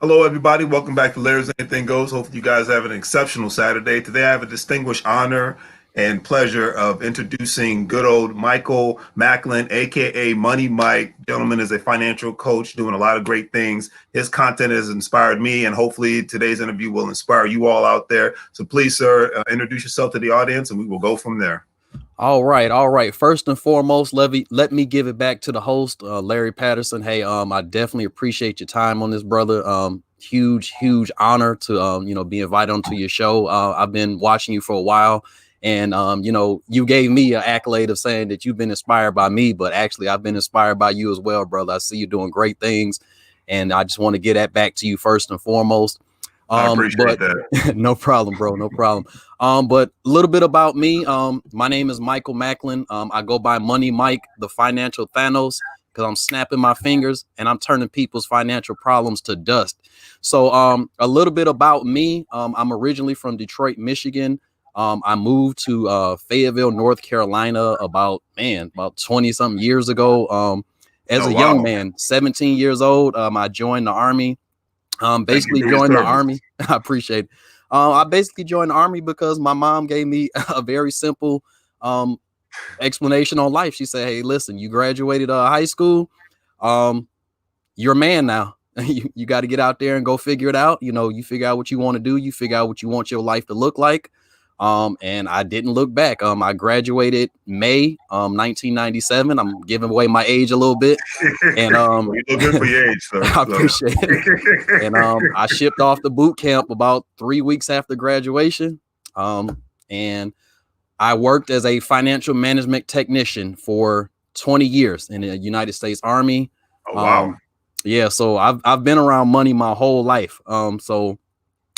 Hello, everybody. Welcome back to Larry's Anything Goes. Hopefully, you guys have an exceptional Saturday. Today, I have a distinguished honor and pleasure of introducing good old Michael Macklin, aka Money Mike. Gentleman is a financial coach doing a lot of great things. His content has inspired me, and hopefully, today's interview will inspire you all out there. So, please, sir, introduce yourself to the audience, and we will go from there. All right, all right. First and foremost, let me give it back to the host, Larry Patterson. Hey, I definitely appreciate your time on this, brother. Huge honor to be invited onto your show. I've been watching you for a while, and you gave me an accolade of saying that you've been inspired by me, but actually I've been inspired by you as well, brother. I see you doing great things, and I just want to get that back to you first and foremost. I appreciate But that. no problem, bro. No problem. But a little bit about me. My name is Michael Macklin. I go by Money Mike, the financial Thanos, because I'm snapping my fingers and I'm turning people's financial problems to dust. So a little bit about me. I'm originally from Detroit, Michigan. I moved to Fayetteville, North Carolina about 20 something years ago. As Oh, a wow. young man, 17 years old, I joined the Army. Basically Thank you for your joined the service. Army. I appreciate it. I basically joined the Army because my mom gave me a very simple explanation on life. She said, "Hey, listen, you graduated high school. Um, you're a man now. You got to get out there and go figure it out. You figure out what you want to do. You figure out what you want your life to look like." And I didn't look back. I graduated May 1997. I'm giving away my age a little bit. And You look good for your age, sir. I appreciate it. And I shipped off the boot camp about 3 weeks after graduation. And I worked as a financial management technician for 20 years in the United States Army. Oh, wow. Yeah, so I've been around money my whole life. So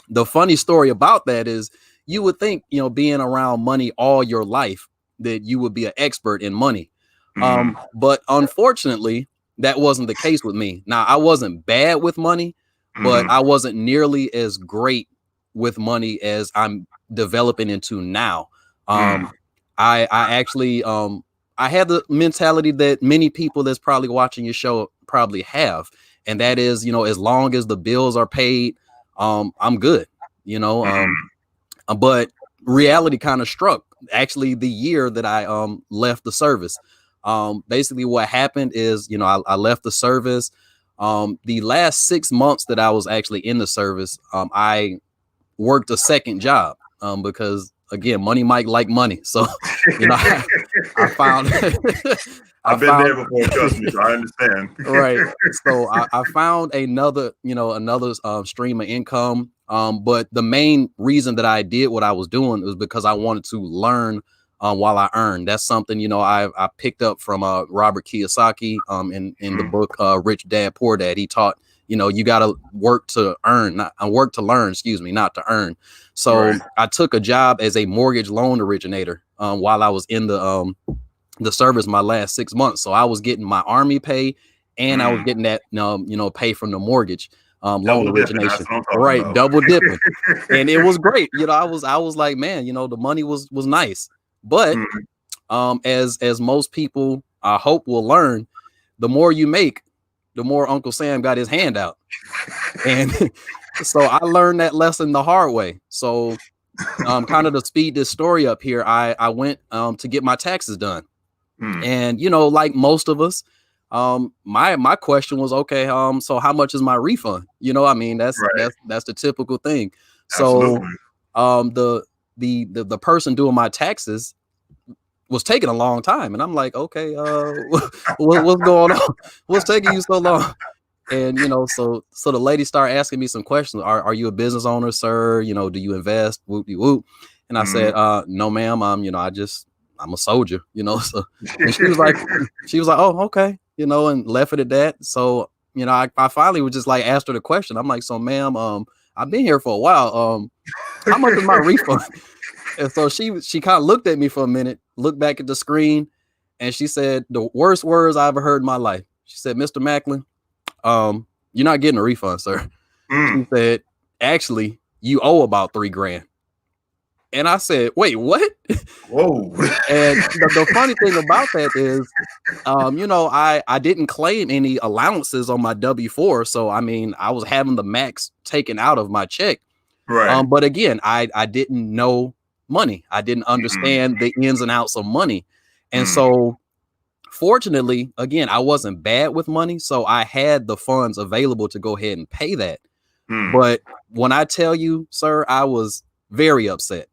the funny story about that is you would think, being around money all your life that you would be an expert in money. But unfortunately, that wasn't the case with me. Now, I wasn't bad with money, but I wasn't nearly as great with money as I'm developing into now. I actually I had the mentality that many people that's probably watching your show probably have, and that is, as long as the bills are paid, I'm good. But reality kind of struck actually the year that I left the service. Basically what happened is, I left the service. The last 6 months that I was actually in the service, I worked a second job because again, Money Mike like money. So, I found I've been there before, trust me, so I understand. Right. So I found another stream of income. But the main reason that I did what I was doing was because I wanted to learn while I earned. That's something, I picked up from Robert Kiyosaki in the book Rich Dad Poor Dad. He taught, you got to work to earn, work to learn, not to earn. So right. I took a job as a mortgage loan originator while I was in the service my last 6 months. So I was getting my Army pay and I was getting that, pay from the mortgage loan origination, right? About. Double dipping. And it was great. I was like, man, the money was nice. But as most people I hope will learn, the more you make, the more Uncle Sam got his hand out. And so I learned that lesson the hard way. So kind of to speed this story up here, I went to get my taxes done. And like most of us, my question was, okay, so how much is my refund? That's right. that's the typical thing. Absolutely. So the person doing my taxes was taking a long time, and I'm like, okay, what's going on? What's taking you so long? And so the lady started asking me some questions. Are you a business owner, de do you invest? Whoop de whoop. And I said, no, ma'am. I'm a soldier, So and she was like, oh, okay, and left it at that. So, I finally was just like asked her the question. I'm like, so ma'am, I've been here for a while. How much is my refund? And so she kind of looked at me for a minute, looked back at the screen, and she said the worst words I ever heard in my life. She said, Mr. Macklin, you're not getting a refund, sir. She said, actually, you owe about $3,000. And I said, wait, what? Whoa. And the funny thing about that is, I didn't claim any allowances on my W-4. So, I mean, I was having the max taken out of my check. Right. But again, I didn't know money. I didn't Mm, understand the ins and outs of money. And mm, so fortunately, again, I wasn't bad with money. So I had the funds available to go ahead and pay that. mm. But when I tell you, sir, I was very upset.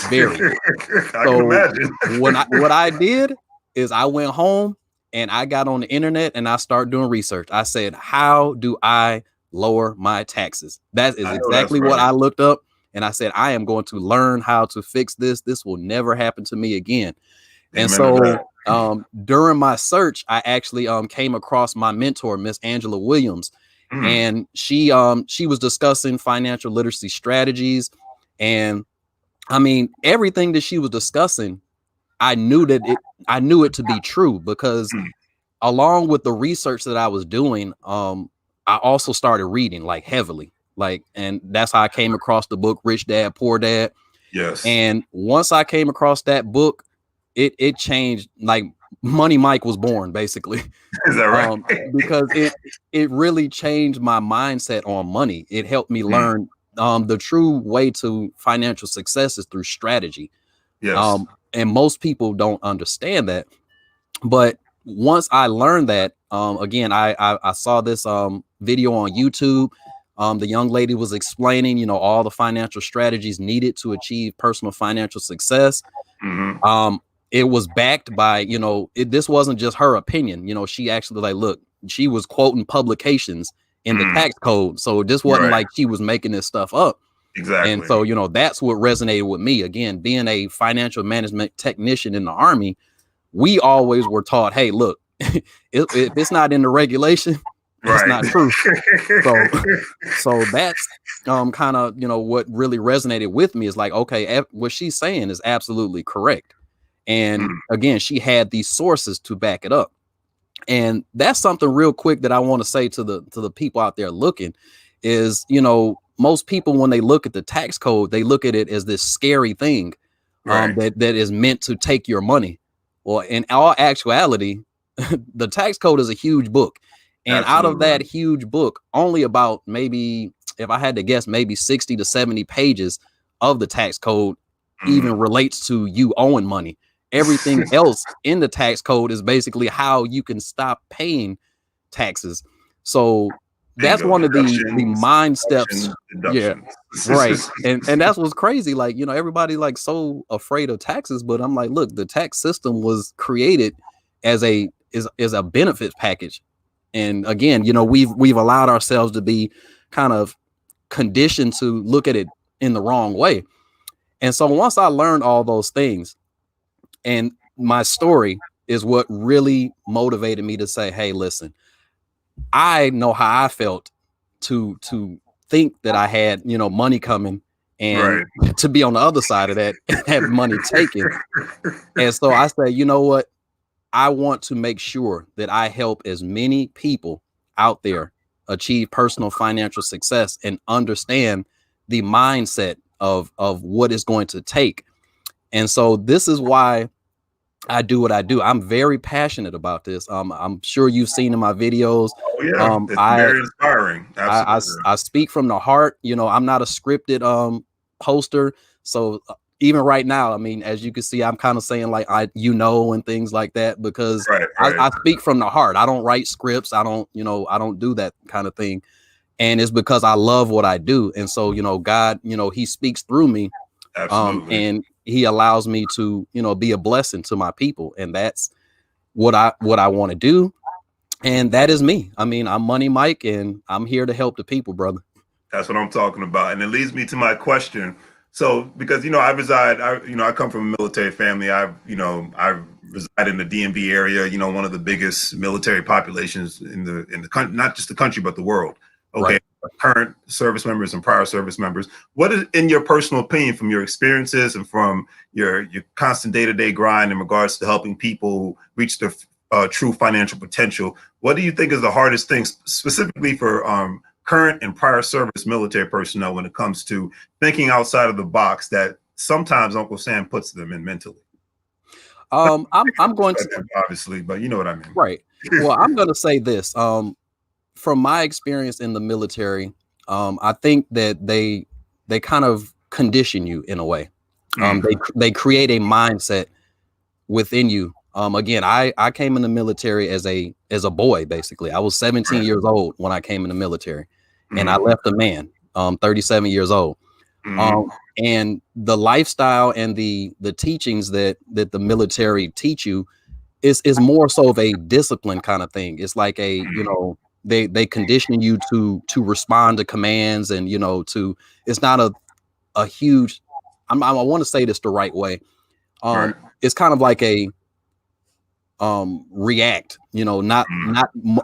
Very. I can So imagine. what I did is I went home and I got on the internet and I started doing research. I said, how do I lower my taxes? That is I know that's exactly what right. I looked up. And I said, I am going to learn how to fix this. This will never happen to me again. And Amen to that. so during my search, I actually came across my mentor, Miss Angela Williams. Mm, And she was discussing financial literacy strategies. And I mean, everything that she was discussing, I knew it to be true because mm. along with the research that I was doing, I also started reading like heavily. Like, and that's how I came across the book Rich Dad, Poor Dad. Yes. And once I came across that book, it changed, like Money Mike was born, basically. Is that right? Because it really changed my mindset on money. It helped me Mm, learn the true way to financial success is through strategy. yes. And most people don't understand that. But once I learned that, again, I saw this video on YouTube. The young lady was explaining, all the financial strategies needed to achieve personal financial success. Hmm. Um, it was backed by, this wasn't just her opinion. She actually she was quoting publications in the Mm, tax code. So this wasn't right. like she was making this stuff up. And Exactly. so, that's what resonated with me. Again, being a financial management technician in the Army, we always were taught, hey, look, if it's not in the regulation, it's Right. not true. So, so that's kind of, what really resonated with me is like, okay, what she's saying is absolutely correct. And Mm, again, she had these sources to back it up. And that's something real quick that I want to say to the people out there looking is, most people, when they look at the tax code, they look at it as this scary thing right. that is meant to take your money. Well, in all actuality, the tax code is a huge book. And out of Absolutely. that huge book, only about maybe, if I had to guess, maybe 60 to 70 pages of the tax code even Mm. relates to you owing money. Everything else in the tax code is basically how you can stop paying taxes. So that's Bingo. one of the Deductions, mind steps. deductions, Yeah, deductions. right. And that's what's crazy. Like, everybody like so afraid of taxes, but I'm like, look, the tax system was created as is a benefits package. And again, we've allowed ourselves to be kind of conditioned to look at it in the wrong way. And so once I learned all those things, and my story is what really motivated me to say, hey, listen, I know how I felt to think that I had, money coming and Right. to be on the other side of that and have money taken. And so I say, you know what? I want to make sure that I help as many people out there achieve personal financial success and understand the mindset of what it's going to take. And so this is why I do what I do. I'm very passionate about this. I'm sure you've seen in my videos. Oh yeah, Um, it's I very inspiring. Absolutely. I speak from the heart. I'm not a scripted poster. So even right now, I mean, as you can see, I'm kind of saying like and things like that because Right. Right. I speak from the heart. I don't write scripts. I don't do that kind of thing. And it's because I love what I do. And so, God, he speaks through me. Absolutely. And he allows me to, be a blessing to my people. And that's what I want to do. And that is me. I mean, I'm Money Mike and I'm here to help the people, brother. That's what I'm talking about. And it leads me to my question. So, because I come from a military family. I reside in the DMV area. One of the biggest military populations in the country, not just the country but the world. Okay, Right. current service members and prior service members. What is, in your personal opinion, from your experiences and from your constant day-to-day grind in regards to helping people reach their true financial potential? What do you think is the hardest thing, specifically for current and prior service military personnel, when it comes to thinking outside of the box that sometimes Uncle Sam puts them in mentally. I'm going to obviously, but you know what I mean. right. Well, I'm going to say this. From my experience in the military, I think that they kind of condition you in a way. They create a mindset within you. Again, I came in the military as a boy. Basically, I was 17 years old when I came in the military, and I left a man. 37 years old. And the lifestyle and the teachings that the military teach you is more so of a discipline kind of thing. It's like a, you know, they condition you to respond to commands, and, you know, to, it's not a huge, I want to say this the right way. It's kind of like a react, you know, not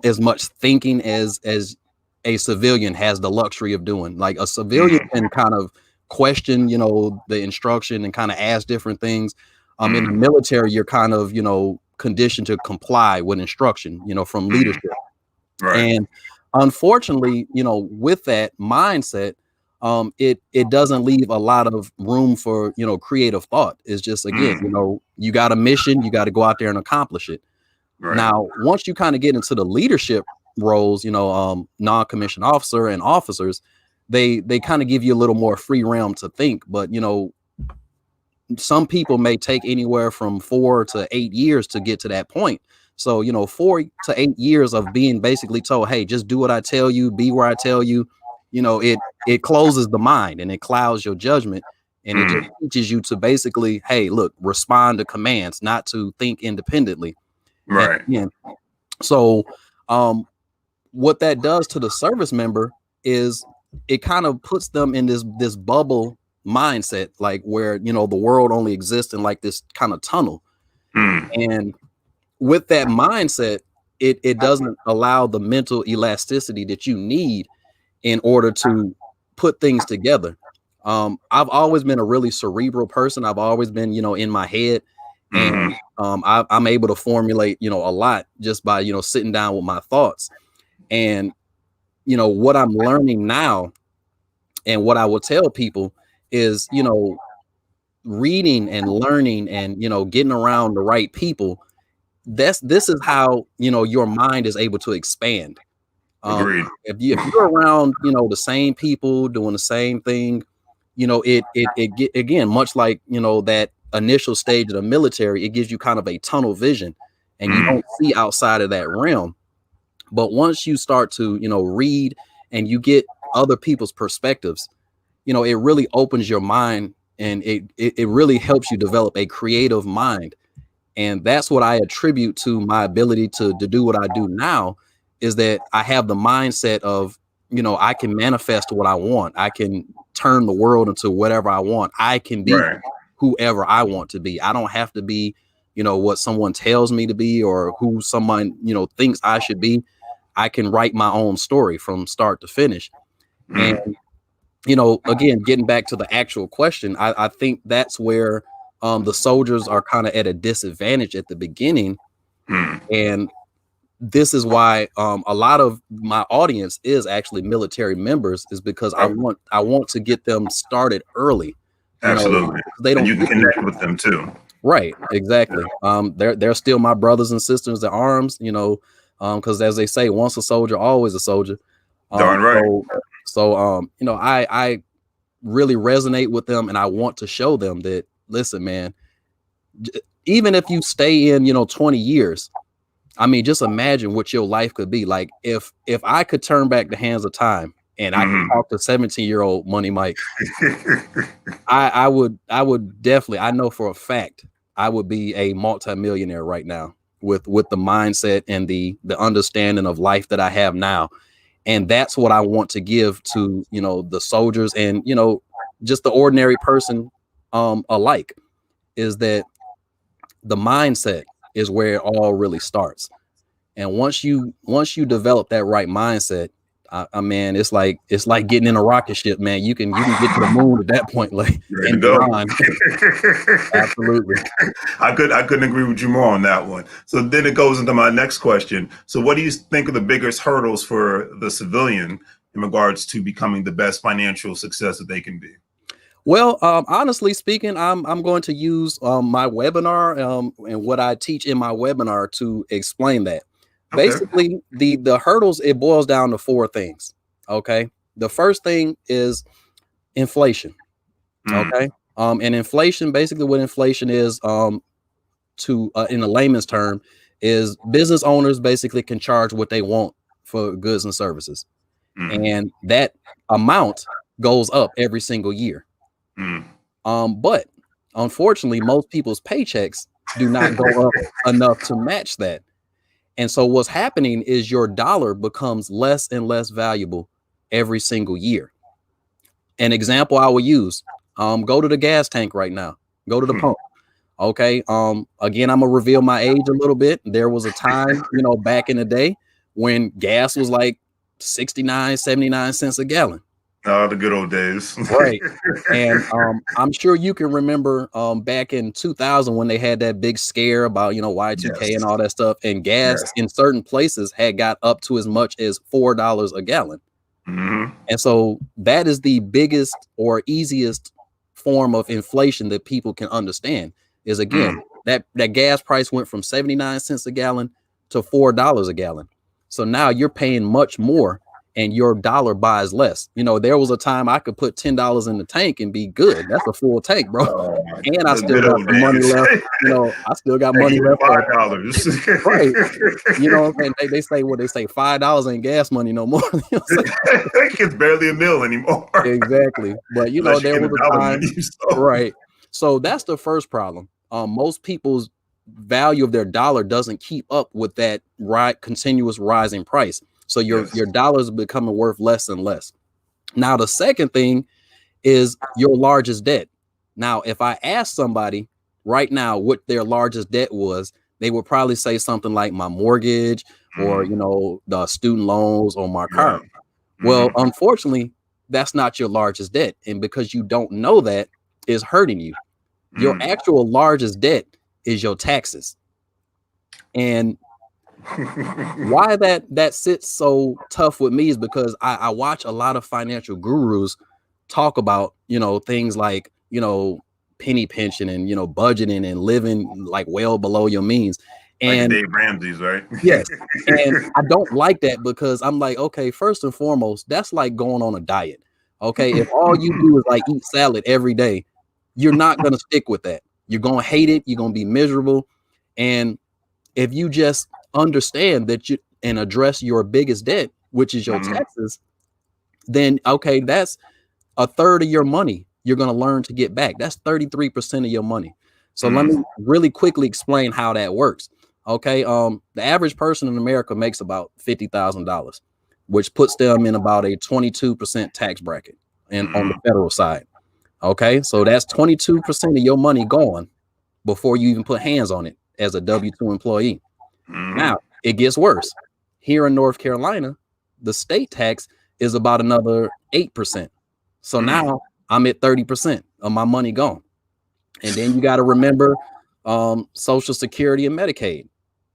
as much thinking as a civilian has the luxury of doing. Like a civilian can kind of question, you know, the instruction and kind of ask different things. In the military, you're kind of, you know, conditioned to comply with instruction, you know, from leadership. And unfortunately, you know, with that mindset, it doesn't leave a lot of room for, you know, creative thought. It's just, again, you know, you got a mission, you got to go out there and accomplish it. Now, once you kind of get into the leadership roles, you know, non-commissioned officer and officers, they kind of give you a little more free realm to think. But, you know, some people may take anywhere from 4 to 8 years to get to that point. So, you know, 4 to 8 years of being basically told, hey, just do what I tell you, be where I tell you, you know, it closes the mind and it clouds your judgment, and it just teaches you to basically, hey, look, respond to commands, not to think independently. And so what that does to the service member is it kind of puts them in this bubble mindset, like where, you know, the world only exists in like this kind of tunnel. And with that mindset, it doesn't allow the mental elasticity that you need in order to put things together. I've always been a really cerebral person. I've always been, you know, in my head, and I'm able to formulate, you know, a lot just by, you know, sitting down with my thoughts. And, you know, what I'm learning now and what I will tell people is, you know, reading and learning and, you know, getting around the right people. This is how, you know, your mind is able to expand. If you're around, you know, the same people doing the same thing, you know, it get, again, much like, you know, that initial stage of the military, it gives you kind of a tunnel vision, and you don't see outside of that realm. But once you start to, you know, read and you get other people's perspectives, you know, it really opens your mind, and it really helps you develop a creative mind. And that's what I attribute to my ability to do what I do now, is that I have the mindset of, you know, I can manifest what I want. I can turn the world into whatever I want. I can be whoever I want to be. I don't have to be, you know, what someone tells me to be or who someone, you know, thinks I should be. I can write my own story from start to finish. And, you know, again, getting back to the actual question, I think that's where the soldiers are kind of at a disadvantage at the beginning. And this is why a lot of my audience is actually military members, is because I want to get them started early. Absolutely. They don't, and you can connect with them too. Right. Exactly. They're still my brothers and sisters in arms, you know, because as they say, once a soldier, always a soldier. Darn right. So you know, I really resonate with them, and I want to show them that, listen, man, even if you stay in, you know, 20 years, I mean, just imagine what your life could be like if I could turn back the hands of time and I could talk to 17-year-old Money Mike. I would definitely, I know for a fact, I would be a multimillionaire right now with the mindset and the understanding of life that I have now. And that's what I want to give to, you know, the soldiers and, you know, just the ordinary person alike, is that the mindset is where it all really starts. And once you develop that right mindset, I mean, it's like getting in a rocket ship, man. You can get to the moon at that point, like, and beyond. Absolutely. I couldn't agree with you more on that one. So then it goes into my next question. So what do you think are the biggest hurdles for the civilian in regards to becoming the best financial success that they can be? Well, honestly speaking, I'm going to use my webinar and what I teach in my webinar to explain that. Okay. Basically, the hurdles, it boils down to four things. Okay. The first thing is inflation. Mm, Okay. And inflation, basically what inflation is, to in a layman's term, is business owners basically can charge what they want for goods and services. mm, And that amount goes up every single year. mm. But unfortunately, most people's paychecks do not go up enough to match that. And so what's happening is your dollar becomes less and less valuable every single year. An example I will use, go to the gas tank right now, go to the pump. Okay. Again, I'm gonna reveal my age a little bit. There was a time, back in the day when gas was like 69, 79 cents a gallon. Oh, the good old days. Right. And I'm sure you can remember back in 2000 when they had that big scare about, Y2K Yes. and all that stuff. And gas Yes. in certain places had got up to as much as $4 a gallon. Hmm. And so that is the biggest or easiest form of inflation that people can understand is, again, Mm, that gas price went from 79 cents a gallon to $4 a gallon. So now you're paying much more and your dollar buys less. There was a time I could put $10 in the tank and be good. That's a full tank, bro. oh my God. And I The still good got old some money days. left. I still got Hey, money even left for $5. right. What I'm saying? They say what they say, $5 ain't gas money no more. You know what I'm saying? It's barely a meal anymore. Exactly. But Unless you're there was getting a dollar time, money. So. right? So that's the first problem. Most people's value of their dollar doesn't keep up with that continuous rising price. So your Yes. your dollars are becoming worth less and less. Now the second thing is your largest debt. Now, if I ask somebody right now what their largest debt was, they would probably say something like my mortgage or Mm, the student loans or my car. right. Well, Hmm. unfortunately, that's not your largest debt. And because you don't know that, is hurting you. Your Mm. actual largest debt is your taxes. And why that sits so tough with me is because I watch a lot of financial gurus talk about, things like, penny pension and, budgeting and living like well below your means. Like the And Dave Ramsey's, right? yes. And I don't like that because I'm like, okay, first and foremost, that's like going on a diet. Okay. If all you do is like eat salad every day, you're not going to stick with that. You're going to hate it. You're going to be miserable. And if you just understand that you and address your biggest debt, which is your Mhm. taxes, then okay, that's a third of your money you're going to learn to get back. That's 33% of your money. So let Mm. me really quickly explain how that works. Okay. The average person in America makes about $50,000, which puts them in about a 22% tax bracket and on the Mhm. federal side. Okay. So that's 22% of your money gone before you even put hands on it as a W-2 employee. Now Mhm. it gets worse. Here in North Carolina, the state tax is about another 8%. So Mm. now I'm at 30% of my money gone. And then you got to remember Social Security and Medicaid.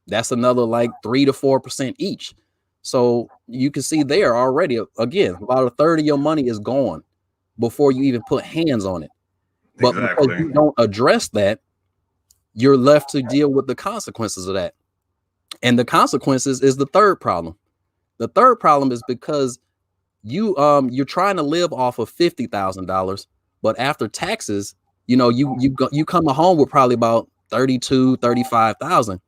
That's another like 3 to 4% each. So you can see there already, again, about a third of your money is gone before you even put hands on it. But because Exactly. you don't address that, you're left to deal with the consequences of that. And the consequences is the third problem. The third problem is because you're trying to live off of $50,000, but after taxes, you come home with probably about 32, 35,000.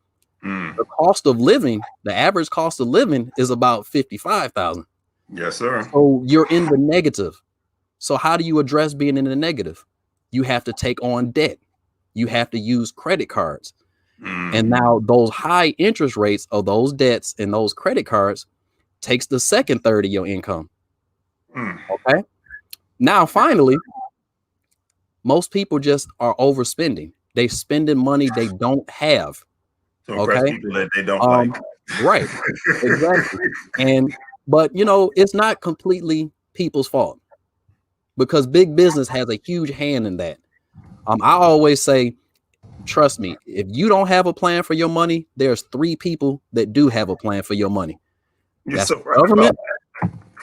Mm. The cost of living, the average cost of living is about 55,000. Yes, sir. So you're in the negative. So how do you address being in the negative? You have to take on debt. You have to use credit cards. Mm. And now those high interest rates of those debts and those credit cards takes the second third of your income. Mm. Okay. Now, finally, most people just are overspending. They spending money they don't have. To impress Okay. people that they don't like. Um, right. Exactly. And but it's not completely people's fault because big business has a huge hand in that. I always say, trust me, if you don't have a plan for your money, there's three people that do have a plan for your money. You're That's so the right about government.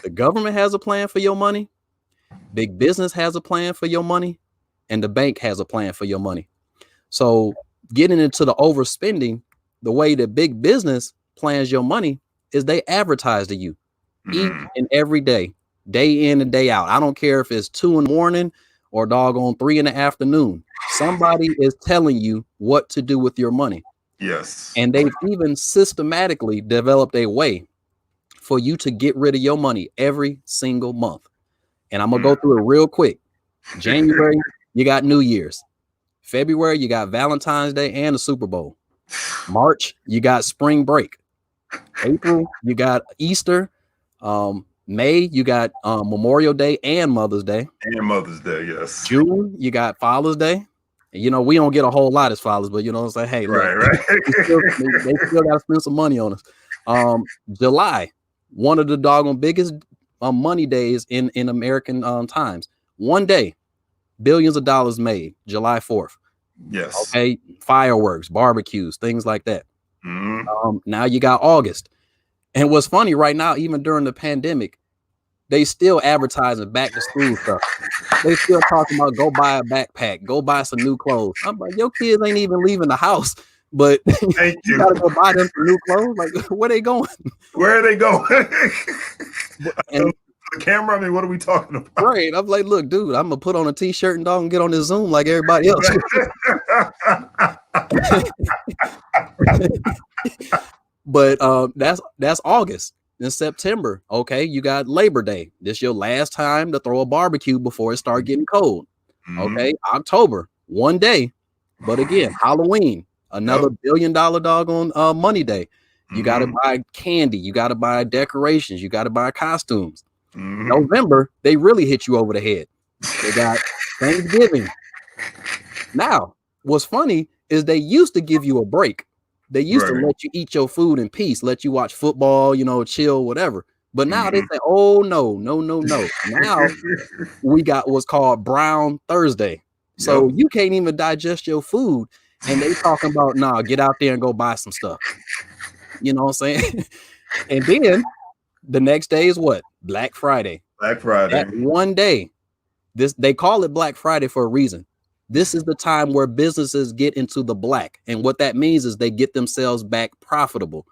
The government has a plan for your money. Big business has a plan for your money, and the bank has a plan for your money. So getting into the overspending, the way that big business plans your money is they advertise to you each and every day in and day out. I don't care if it's 2 a.m. or doggone 3 p.m. Somebody is telling you what to do with your money. Yes. And they've even systematically developed a way for you to get rid of your money every single month. And I'm going to go through it real quick. January, you got New Year's. February, you got Valentine's Day and the Super Bowl. March, you got spring break. April, you got Easter. May, you got Memorial Day and Mother's Day. And Mother's Day, yes. June, you got Father's Day. And, you know, we don't get a whole lot as fathers, but you know what I'm saying? Hey, look, Right. they still got to spend some money on us. July, one of the doggone biggest money days in American times. One day, billions of dollars made, July 4th. Yes. Okay, fireworks, barbecues, things like that. Now you got August. And what's funny right now, even during the pandemic, they still advertising back to school stuff. They still talking about go buy a backpack, go buy some new clothes. I'm like, your kids ain't even leaving the house, but you gotta go buy them some new clothes. Like, where they going? Where are they going? And the camera, I mean, what are we talking about? Right. I'm like, look, dude, I'm gonna put on a t-shirt and dog and get on this Zoom like everybody else. But that's August. In September, okay, you got Labor Day. This your last time to throw a barbecue before it start getting cold. Okay, October, one day, but again, Halloween, another $1 billion doggone money day. You got to buy candy, you got to buy decorations, you got to buy costumes. November, they really hit you over the head. They got Thanksgiving. Now, what's funny is they used to give you a break. They used to let you eat your food in peace, let you watch football, you know, chill, whatever. But now they say, oh, no. Now we got what's called Brown Thursday. So you can't even digest your food. And they talking about, nah, get out there and go buy some stuff. You know what I'm saying? And then the next day is what? Black Friday. Black Friday. That one day. They call it Black Friday for a reason. This is the time where businesses get into the black. And what that means is they get themselves back profitable.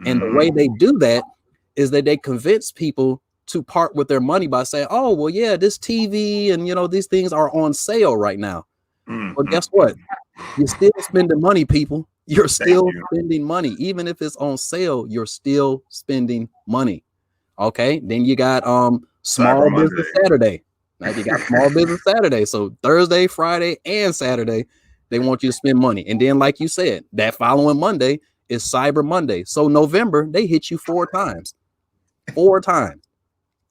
And the way they do that is that they convince people to part with their money by saying, oh, well, yeah, this TV and, you know, these things are on sale right now. But guess what? You're still spending money, people. You're still spending money. Even if it's on sale, you're still spending money. Okay. Then you got Small Business Saturday. Now you got Small Business Saturday. So Thursday, Friday, and Saturday, they want you to spend money. And then, like you said, that following Monday is Cyber Monday. So November, they hit you 4 times. 4 times.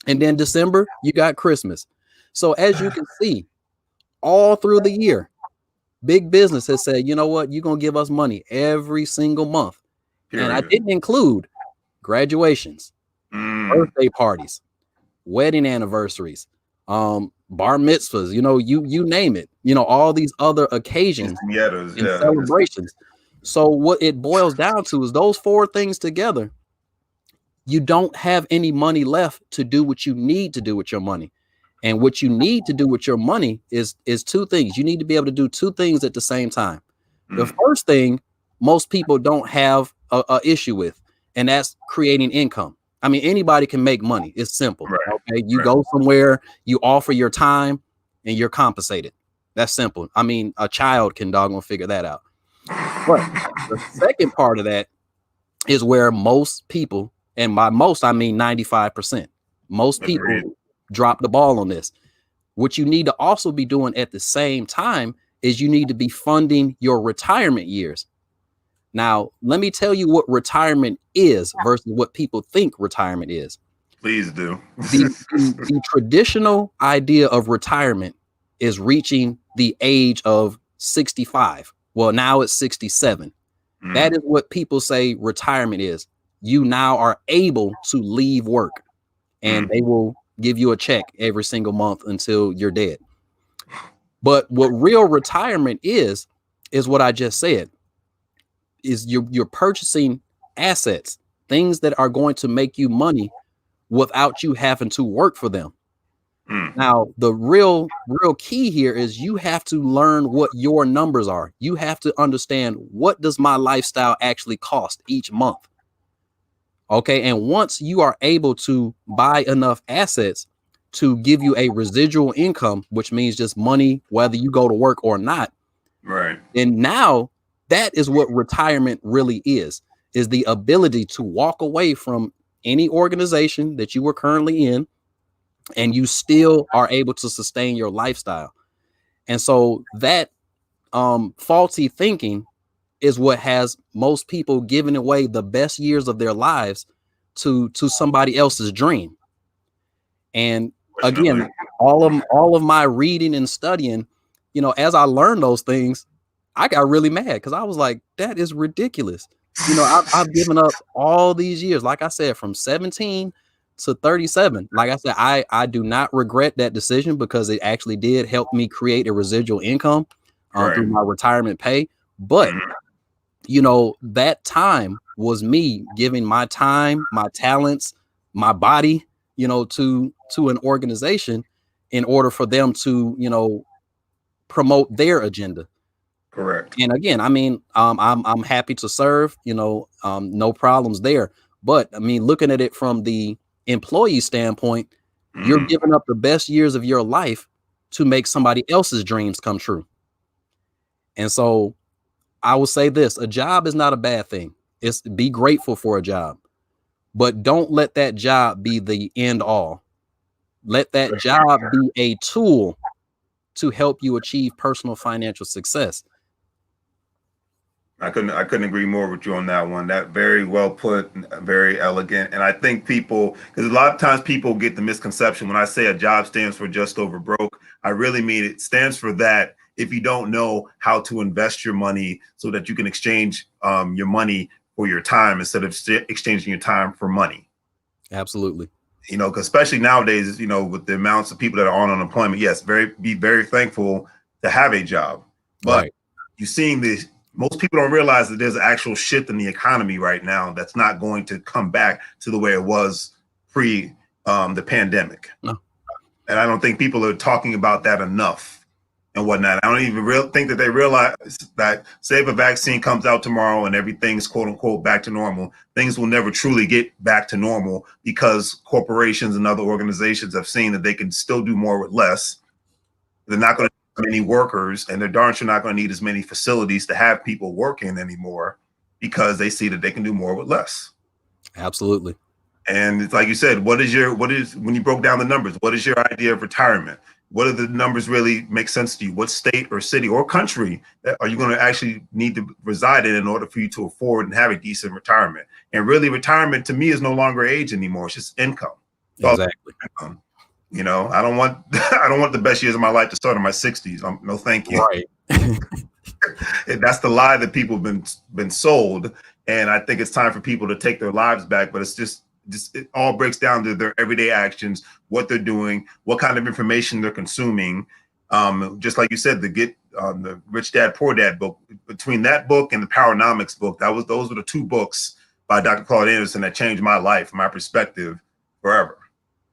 And then December, you got Christmas. So as you can see, all through the year, big business has said, you know what, you're going to give us money every single month. And I didn't include graduations, birthday parties, wedding anniversaries, bar mitzvahs, you know, you name it, you know, all these other occasions and celebrations. So what it boils down to is those 4 things together, you don't have any money left to do what you need to do with your money. And what you need to do with your money is 2 things. You need to be able to do 2 things at the same time. The first thing most people don't have a issue with, and that's creating income. I mean, anybody can make money. It's simple. Okay. You go somewhere, you offer your time, and you're compensated. That's simple. I mean, a child can doggone figure that out. But the second part of that is where most people, and by most, I mean 95%, most people drop the ball on this. What you need to also be doing at the same time is you need to be funding your retirement years. Now, let me tell you what retirement is versus what people think retirement is. Please do. The traditional idea of retirement is reaching the age of 65. Well, now it's 67. That is what people say retirement is. You now are able to leave work and they will give you a check every single month until you're dead. But what real retirement is what I just said. Is you're purchasing assets, things that are going to make you money without you having to work for them. Now, the real key here is you have to learn what your numbers are. You have to understand, what does my lifestyle actually cost each month? Okay. And once you are able to buy enough assets to give you a residual income, which means just money, whether you go to work or not. Right. And now that is what retirement really is the ability to walk away from any organization that you were currently in, and you still are able to sustain your lifestyle. And so that faulty thinking is what has most people giving away the best years of their lives to somebody else's dream. And again, all of my reading and studying, as I learned those things, I got really mad because I was like, that is ridiculous. I've given up all these years, like I said, from 17 to 37. Like I said, I do not regret that decision because it actually did help me create a residual income through my retirement pay. But that time was me giving my time, my talents, my body, to an organization in order for them to, promote their agenda. Correct. And again, I mean, I'm happy to serve, no problems there. But I mean, looking at it from the employee standpoint, you're giving up the best years of your life to make somebody else's dreams come true. And so I will say this: a job is not a bad thing. It's be grateful for a job, but don't let that job be the end all. Let that job be a tool to help you achieve personal financial success. I couldn't agree more with you on that one. That very well put, very elegant. And I think people, because a lot of times people get the misconception when I say a job stands for just over broke, I really mean it stands for that. If you don't know how to invest your money so that you can exchange your money for your time instead of exchanging your time for money. Absolutely. Because especially nowadays, with the amounts of people that are on unemployment, yes, be very thankful to have a job. But you're seeing this. Most people don't realize that there's an actual shift in the economy right now that's not going to come back to the way it was pre the pandemic. No. And I don't think people are talking about that enough and whatnot. I don't even think that they realize that, say if a vaccine comes out tomorrow and everything's quote unquote back to normal, things will never truly get back to normal because corporations and other organizations have seen that they can still do more with less. They're not going to many workers, and they're darn sure not going to need as many facilities to have people working anymore because they see that they can do more with less. Absolutely. And it's like you said, when you broke down the numbers, what is your idea of retirement? What do the numbers really make sense to you? What state or city or country are you going to actually need to reside in order for you to afford and have a decent retirement? And really, retirement to me is no longer age anymore. It's just income. Exactly. I don't want the best years of my life to start in my 60s. No, thank you. Right. That's the lie that people have been sold, and I think it's time for people to take their lives back. But it's just it all breaks down to their everyday actions, what they're doing, what kind of information they're consuming. Just like you said, the Rich Dad Poor Dad book. Between that book and the Powernomics book, those were the two books by Dr. Claude Anderson that changed my life, my perspective forever.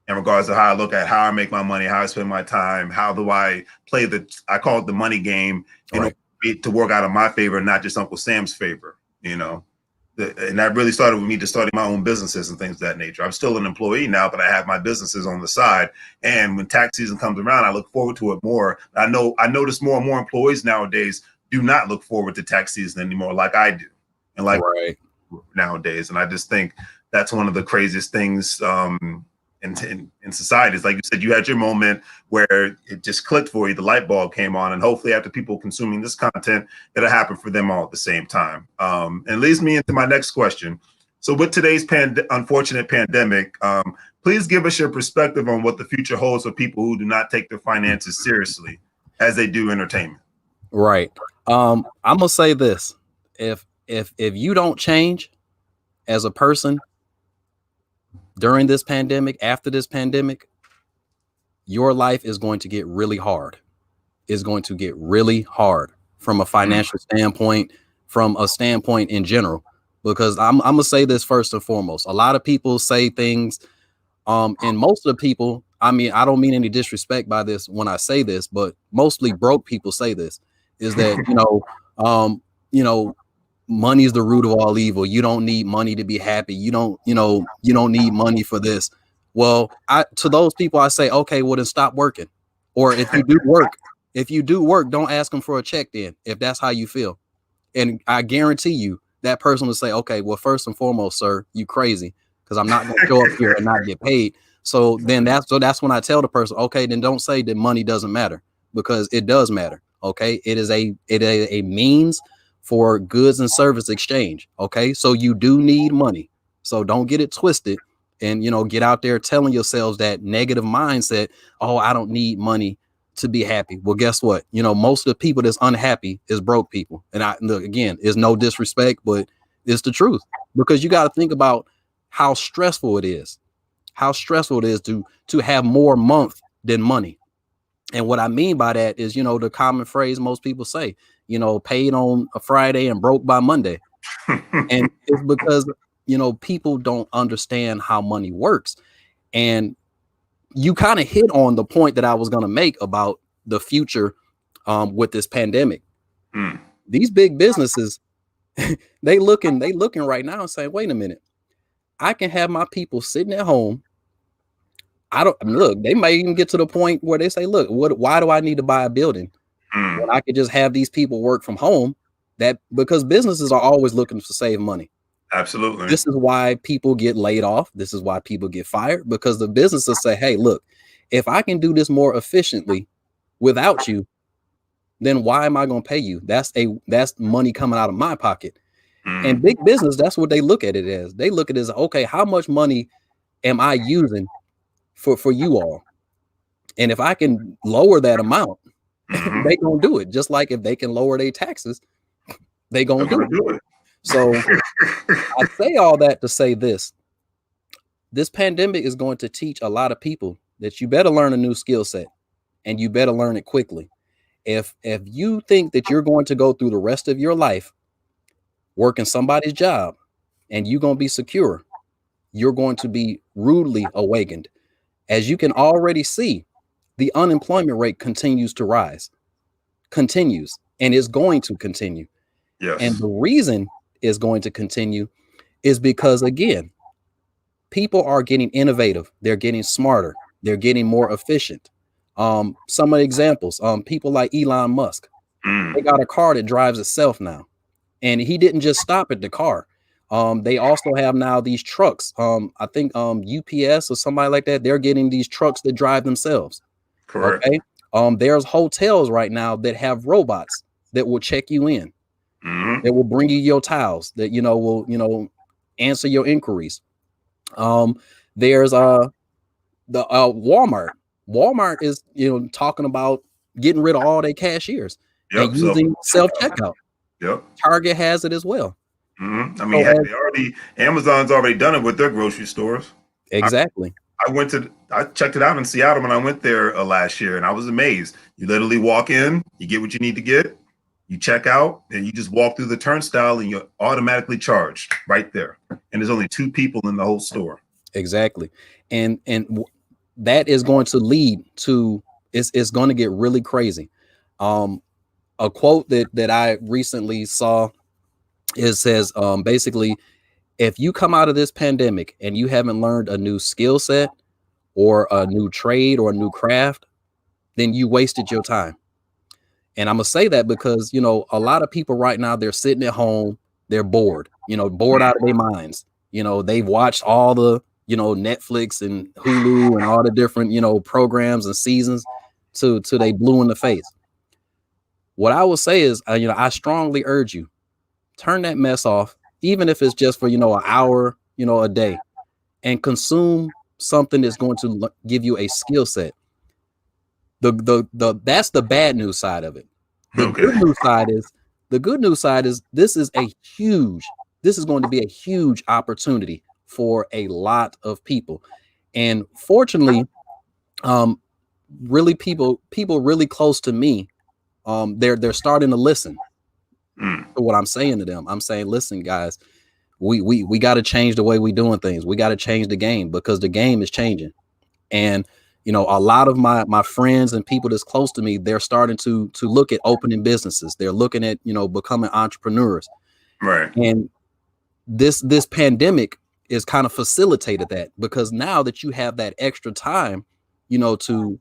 In regards to how I look at how I make my money, how I spend my time, how do I play I call it the money game, to work out in my favor, not just Uncle Sam's favor, and that really started with me just starting my own businesses and things of that nature. I'm still an employee now, but I have my businesses on the side. And when tax season comes around, I look forward to it more. I notice more and more employees nowadays do not look forward to tax season anymore like I do. And nowadays. And I just think that's one of the craziest things in society. It's like you said, you had your moment where it just clicked for you, the light bulb came on, and hopefully after people consuming this content, it'll happen for them all at the same time. And leads me into my next question. So with today's unfortunate pandemic, please give us your perspective on what the future holds for people who do not take their finances seriously as they do entertainment. Right. I'm gonna say this: if you don't change as a person during this pandemic, after this pandemic, your life is going to get really hard. It's going to get really hard from a financial standpoint, from a standpoint in general, because I'm gonna say this first and foremost. A lot of people say things, and most of the people I mean, I don't mean any disrespect by this when I say this, but mostly broke people say this, is that, you know, money is the root of all evil. You don't need money to be happy. You don't need money for this. Well, to those people, I say, okay, well then stop working. Or if you do work, don't ask them for a check then, if that's how you feel. And I guarantee you that person will say, okay, well, first and foremost, sir, you crazy, because I'm not going to show up here and not get paid. So that's when I tell the person, okay, then don't say that money doesn't matter, because it does matter. Okay. It is a means for goods and service exchange. Okay. So you do need money. So don't get it twisted and, get out there telling yourselves that negative mindset. Oh, I don't need money to be happy. Well, guess what? Most of the people that's unhappy is broke people. And look, again, it's no disrespect, but it's the truth, because you got to think about how stressful it is to have more month than money. And what I mean by that is, the common phrase most people say, paid on a Friday and broke by Monday. And it's because, people don't understand how money works. And you kind of hit on the point that I was going to make about the future with this pandemic. These big businesses, they looking right now and saying, wait a minute, I can have my people sitting at home. They might even get to the point where they say, look, why do I need to buy a building when I could just have these people work from home? Because businesses are always looking to save money. Absolutely. This is why people get laid off. This is why people get fired, because the businesses say, hey, look, if I can do this more efficiently without you, then why am I going to pay you? That's money coming out of my pocket. And big business, that's what they look at it as. They look at it as, okay, how much money am I using for you all? And if I can lower that amount, they gonna do it. Just like if they can lower their taxes, they gonna do it. So I say all that to say this pandemic is going to teach a lot of people that you better learn a new skill set, and you better learn it quickly. If you think that you're going to go through the rest of your life working somebody's job and you're going to be secure, you're going to be rudely awakened. As you can already see, the unemployment rate continues to rise, and is going to continue. Yes. And the reason is going to continue is because, again, people are getting innovative. They're getting smarter. They're getting more efficient. Some of the examples, people like Elon Musk, they got a car that drives itself now. And he didn't just stop at the car. They also have now these trucks. I think UPS or somebody like that, they're getting these trucks that drive themselves. Correct. Okay. There's hotels right now that have robots that will check you in, that will bring you your towels, that will answer your inquiries. There's the Walmart. Walmart is talking about getting rid of all their cashiers and using self-checkout. Yep. Target has it as well. I mean, Amazon's already done it with their grocery stores. Exactly. I checked it out in Seattle when I went there last year, and I was amazed. You literally walk in, you get what you need to get, you check out, and you just walk through the turnstile, and you're automatically charged right there. And there's only 2 people in the whole store. Exactly. And that is going to lead to it's going to get really crazy. A quote that I recently saw says basically, if you come out of this pandemic and you haven't learned a new skill set or a new trade or a new craft, then you wasted your time. And I'm gonna say that because a lot of people right now, they're sitting at home, they're bored, bored out of their minds. They've watched all the Netflix and Hulu and all the different programs and seasons to they blue in the face. What I will say is, I strongly urge you, turn that mess off, even if it's just for, an hour, a day, and consume something that's going to give you a skill set. That's the bad news side of it. The good news side is this is going to be a huge opportunity for a lot of people. And fortunately, really people really close to me, they're starting to listen to what I'm saying to them. I'm saying, listen, guys, we got to change the way we're doing things. We got to change the game, because the game is changing. And You know, a lot of my friends and people that's close to me, they're starting to look at opening businesses. They're looking at, you know, becoming entrepreneurs. Right. And this pandemic is kind of facilitated that, because now that you have that extra time, you know, to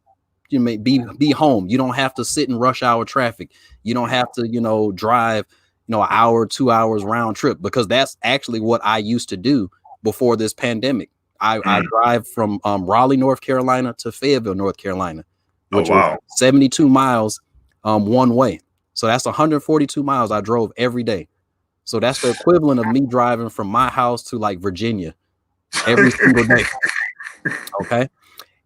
you may be home. You don't have to sit in rush hour traffic. You don't have to, you know, drive, you know, an hour, 2 hours round trip, because that's actually what I used to do before this pandemic. I drive from Raleigh, North Carolina to Fayetteville, North Carolina, Oh, which is wow. 72 miles one way. So that's 142 miles I drove every day. So that's the equivalent of me driving from my house to like Virginia every single day. Okay.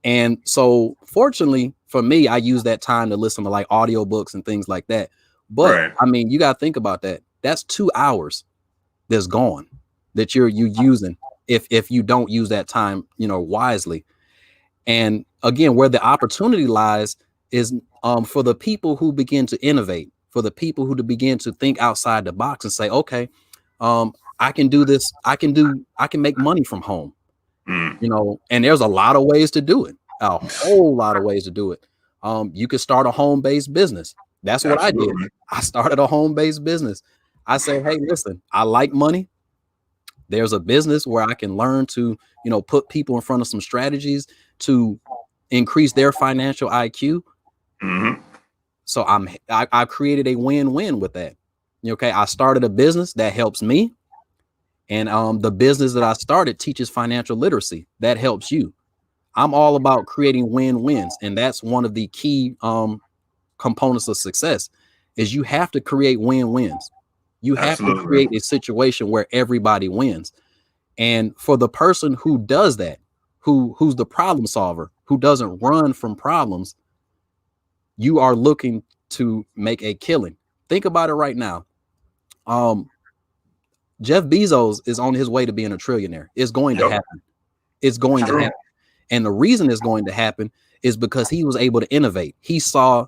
And so fortunately for me, I use that time to listen to like audiobooks and things like that. But Right. I mean, you got to think about that. That's 2 hours that's gone that you're using if you don't use that time, you know, wisely. And again, where the opportunity lies is for the people who begin to innovate, for the people who to begin to think outside the box and say, okay, I can do this. I can make money from home, Mm. you know, and there's a lot of ways to do it, a whole lot of ways to do it. You could start a home-based business. That's what I did. Absolutely. I started a home-based business. I said, hey, listen, I like money. There's a business where I can learn to, you know, put people in front of some strategies to increase their financial IQ. Hmm. So I created a win-win with that. Okay, I started a business that helps me, and the business that I started teaches financial literacy that helps you. I'm all about creating win-wins, and that's one of the key components of success. Is you have to create win-wins. You have to Absolutely. create a situation where everybody wins. And for the person who does that, who's the problem solver, who doesn't run from problems, you are looking to make a killing. Think about it right now. Um, Jeff Bezos is on his way to being a trillionaire. It's going to Yep. happen. It's going to True. happen. And the reason it's going to happen is because he was able to innovate. He saw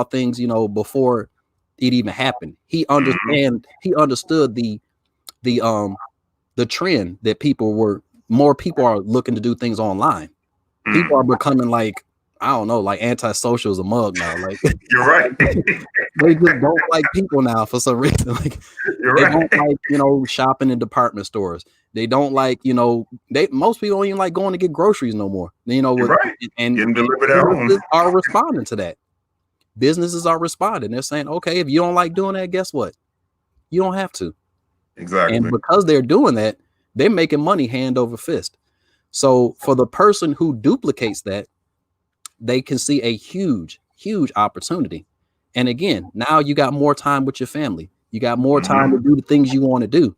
things, you know, before it even happened. Hmm. He understood the the trend that more people are looking to do things online. People are Mm. becoming like, I don't know, like antisocial as a mug now. Like You're right. they just don't like people now for some reason. Like You're they right. don't like, you know, shopping in department stores. They don't like, you know, most people don't even like going to get groceries no more. You know, You're right. and Getting delivered at home. businesses are responding to that. Businesses are responding. They're saying, okay, if you don't like doing that, guess what? You don't have to. And Exactly. because they're doing that, they're making money hand over fist. So for the person who duplicates that, they can see a huge, huge opportunity. And again, now you got more time with your family. You got more time to Hmm. do the things you want to do.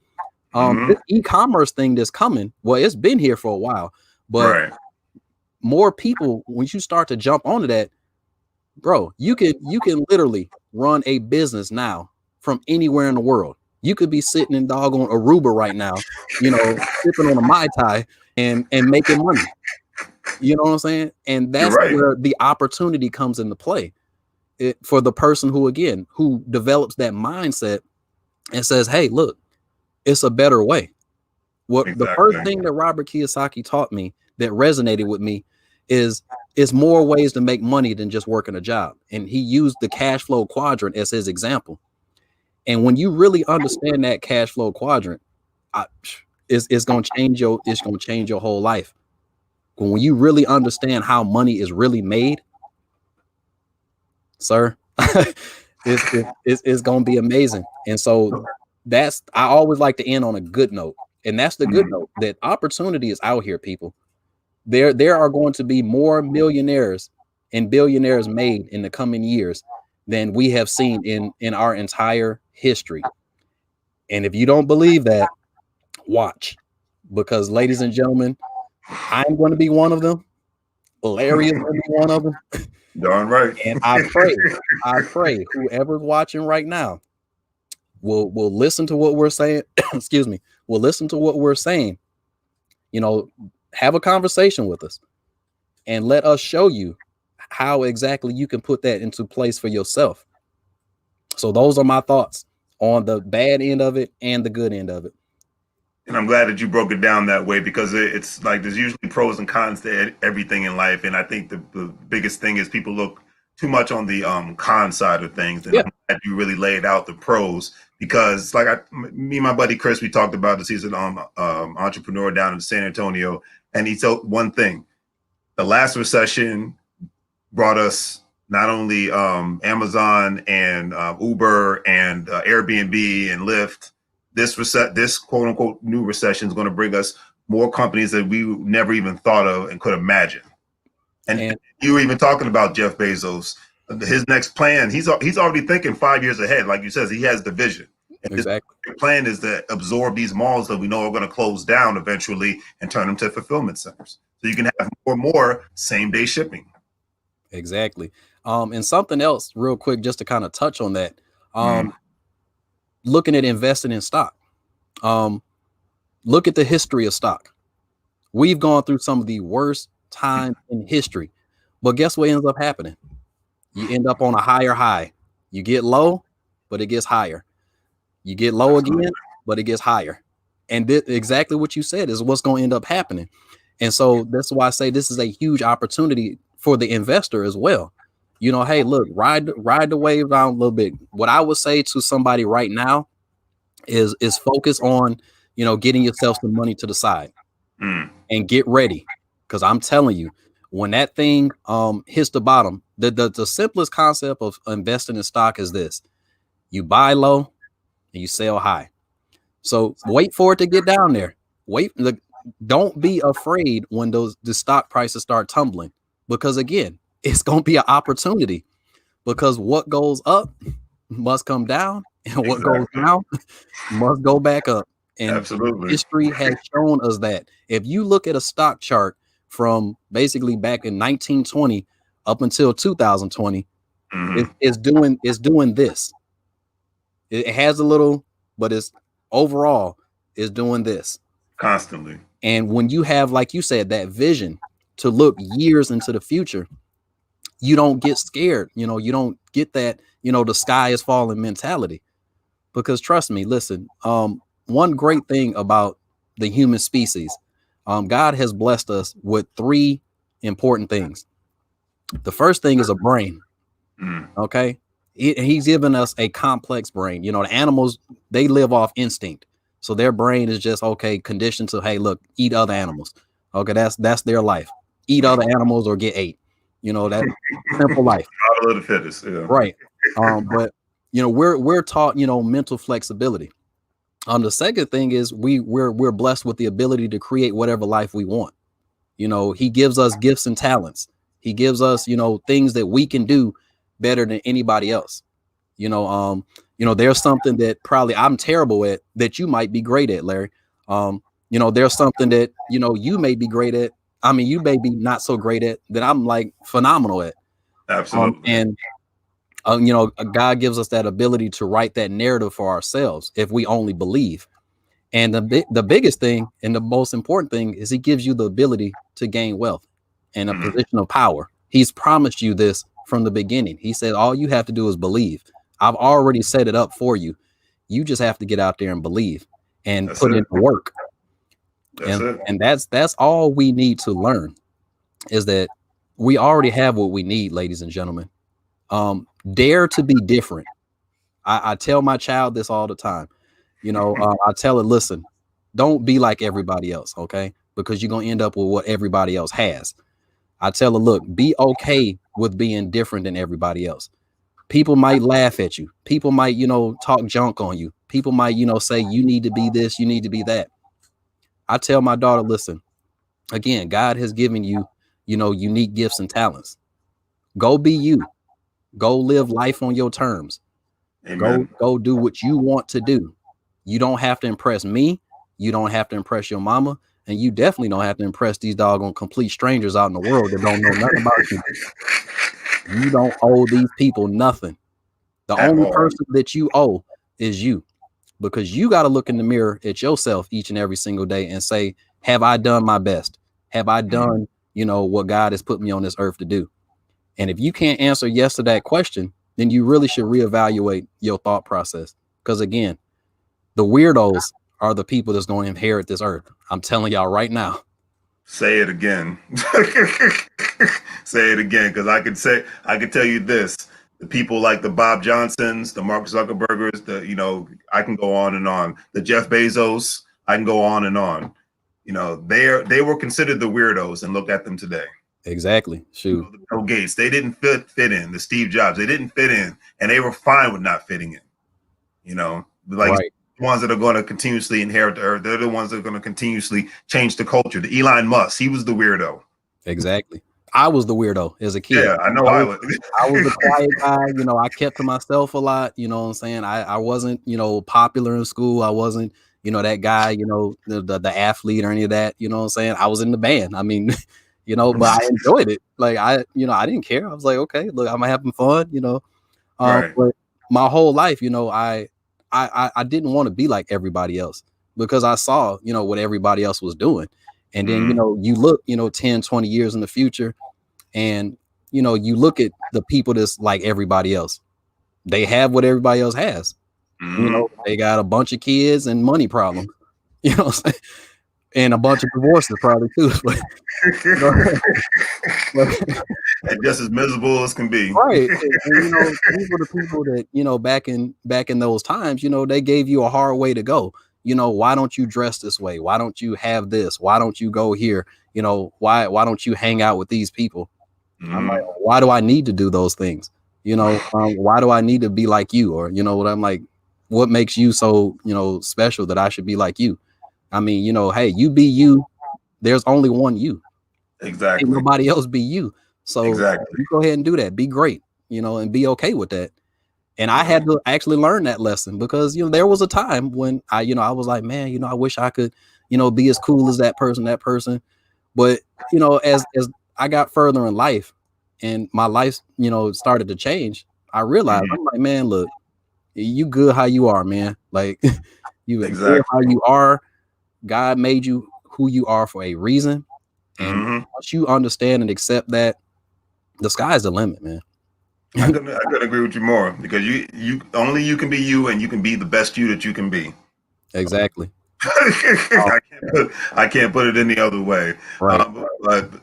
This Hmm. e-commerce thing that's coming, well, it's been here for a while, but Right. more people, when you start to jump onto that, bro, you can literally run a business now from anywhere in the world. You could be sitting in doggone Aruba right now, you know, sipping on a Mai Tai and making money. You know what I'm saying? And You're that's right. where the opportunity comes into play. For the person who, again, who develops that mindset and says, hey, look, it's a better way. What the first Exactly. thing that Robert Kiyosaki taught me that resonated with me is more ways to make money than just working a job. And he used the cash flow quadrant as his example. And when you really understand that cash flow quadrant, I, it's gonna change your whole life. When you really understand how money is really made, sir, it's gonna be amazing. And so I always like to end on a good note. And that's the good Mm. note, that opportunity is out here, people. There are going to be more millionaires and billionaires made in the coming years than we have seen in our entire history. And if you don't believe that, watch, because ladies and gentlemen, I'm going to be one of them. Larry is going to be one of them. Darn right. And I pray whoever's watching right now will listen to what we're saying. Excuse me. Will listen to what we're saying. You know, have a conversation with us and let us show you how exactly you can put that into place for yourself. So those are my thoughts on the bad end of it and the good end of it. And I'm glad that you broke it down that way, because it's like there's usually pros and cons to everything in life. And I think the biggest thing is people look too much on the con side of things. And Yeah, I'm glad you really laid out the pros, because like me and my buddy Chris, we talked about this. He's an entrepreneur down in San Antonio. And he told one thing: the last recession brought us not only Amazon and Uber and Airbnb and Lyft. This quote unquote new recession is going to bring us more companies that we never even thought of and could imagine. And you were even talking about Jeff Bezos. His next plan, he's already thinking 5 years ahead. Like you said, he has the vision. And exactly. his plan is to absorb these malls that we know are going to close down eventually and turn them to fulfillment centers. So you can have more same day shipping. Exactly. And something else real quick, just to kind of touch on that. Looking at investing in stock. Look at the history of stock. We've gone through some of the worst times in history, but guess what ends up happening? You end up on a higher high. You get low, but it gets higher. You get low again, but it gets higher. And exactly what you said is what's going to end up happening. And so that's why I say this is a huge opportunity for the investor as well. You know, hey, look, ride the wave down a little bit. What I would say to somebody right now is focus on, you know, getting yourself some money to the side and get ready. Because I'm telling you, when that thing hits the bottom, the simplest concept of investing in stock is this: you buy low and you sell high. So wait for it to get down there. Don't be afraid when the stock prices start tumbling, because again, it's going to be an opportunity, because what goes up must come down, and what goes down must go back up. And history has shown us that. If you look at a stock chart from basically back in 1920 up until 2020, it's doing this. It has a little, but it's overall is doing this constantly. And when you have, like you said, that vision to look years into the future, you don't get scared. You know, you don't get that, you know, the sky is falling mentality. Because trust me, listen, one great thing about the human species, God has blessed us with three important things. The first thing is a brain. Okay. He's given us a complex brain. You know, the animals, they live off instinct. So their brain is just, okay, conditioned to, hey, look, eat other animals. Okay, that's their life. Eat other animals or get ate. You know, that simple life. Survival of the fittest. Yeah. Right. But you know, we're taught, you know, mental flexibility. The second thing is we're blessed with the ability to create whatever life we want. You know, he gives us gifts and talents. He gives us, you know, things that we can do better than anybody else. You know, there's something that probably I'm terrible at that you might be great at, Larry. You know, there's something that, you know, you may be great at. I mean, you may be not so great at that I'm like phenomenal at. Absolutely. You know, God gives us that ability to write that narrative for ourselves if we only believe. And the biggest thing and the most important thing is he gives you the ability to gain wealth and a position of power. He's promised you this from the beginning. He said, all you have to do is believe. I've already set it up for you. You just have to get out there and believe and put in the work. And that's all we need to learn, is that we already have what we need, ladies and gentlemen. Dare to be different. I tell my child this all the time. You know, I tell her, listen, don't be like everybody else, okay? Because you're going to end up with what everybody else has. I tell her, look, be okay with being different than everybody else. People might laugh at you. People might, you know, talk junk on you. People might, you know, say you need to be this, you need to be that. I tell my daughter, listen, again, God has given you, you know, unique gifts and talents. Go be you. Go live life on your terms. Amen. Go do what you want to do. You don't have to impress me. You don't have to impress your mama. And you definitely don't have to impress these doggone complete strangers out in the world that don't know nothing about you. You don't owe these people nothing. The only person that you owe is you, because you got to look in the mirror at yourself each and every single day and say, have I done my best? Have I done, you know, what God has put me on this earth to do? And if you can't answer yes to that question, then you really should reevaluate your thought process. Because again, the weirdos are the people that's going to inherit this earth. I'm telling y'all right now. Say it again. Say it again, because I could tell you this: the people like the Bob Johnsons, the Mark Zuckerbergers, I can go on and on. The Jeff Bezos, I can go on and on. They were considered the weirdos, and look at them today. Exactly. Shoot. The Bill Gates, they didn't fit in. The Steve Jobs, they didn't fit in, and they were fine with not fitting in. Like Right. the ones that are going to continuously inherit the earth. They're the ones that are going to continuously change the culture. The Elon Musk, he was the weirdo. Exactly. I was the weirdo as a kid. Yeah, I know. I was the quiet guy. I kept to myself a lot. You know what I'm saying? I wasn't, popular in school. I wasn't, that guy, the athlete or any of that. You know what I'm saying? I was in the band. I mean, but I enjoyed it. Like I didn't care. I was like, okay, look, I'm having fun, Right. But my whole life, I didn't want to be like everybody else because I saw, what everybody else was doing. And then, you look, 10, 20 years in the future and, you look at the people that's like everybody else. They have what everybody else has. They got a bunch of kids and money problems, what I'm saying? And a bunch of divorces probably too. And just as miserable as can be. Right. And these were the people that, back in those times, they gave you a hard way to go. Why don't you dress this way? Why don't you have this? Why don't you go here? Why don't you hang out with these people? I'm like, why do I need to do those things? Why do I need to be like you? Or, what I'm like, what makes you so, special that I should be like you? I mean, hey, you be you. There's only one you. Exactly. Ain't nobody else be you. So you go ahead and do that. Be great, and be okay with that. And I had to actually learn that lesson because, there was a time when I was like, man, I wish I could, be as cool as that person. But, as I got further in life and my life, started to change, I realized I'm like, man, look, you good how you are, man. Like you good how you are. God made you who you are for a reason. And once you understand and accept that, the sky's the limit, man. I couldn't agree with you more because you only you can be you and you can be the best you that you can be. Exactly. I can't put it any other way. Right.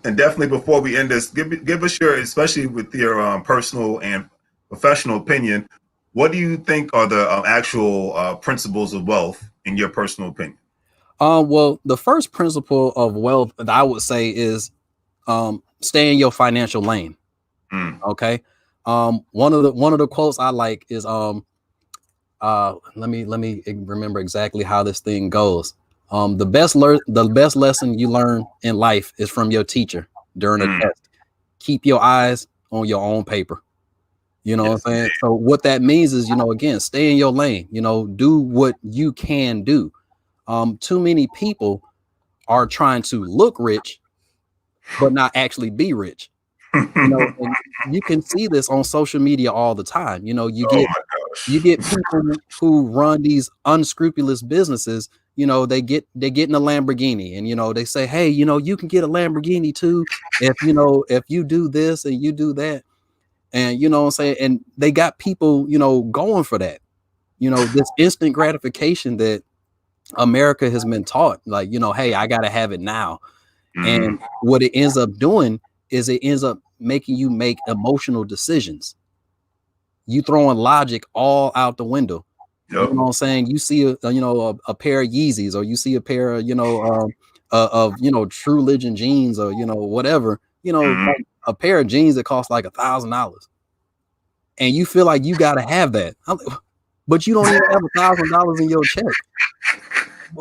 And definitely before we end this, give us your, especially with your personal and professional opinion, what do you think are the actual principles of wealth in your personal opinion? Well, the first principle of wealth that I would say is stay in your financial lane. Okay. One of the quotes I like is let me remember exactly how this thing goes. The best lesson you learn in life is from your teacher during a test. Keep your eyes on your own paper. You know what I'm saying? So what that means is, again, stay in your lane, do what you can do. Too many people are trying to look rich, but not actually be rich. And you can see this on social media all the time. You get people who run these unscrupulous businesses. They get in a Lamborghini, and they say, hey, you can get a Lamborghini too if you do this and you do that, and what I'm saying, and they got people going for that. This instant gratification that America has been taught, like, hey, I gotta have it now. And what it ends up doing is it ends up making you make emotional decisions. You throwing logic all out the window. You know what I'm saying? You see a pair of Yeezys, or you see a pair of of True Religion jeans, or whatever, like a pair of jeans that cost like $1,000, and you feel like you got to have that, but you don't even have $1,000 in your check.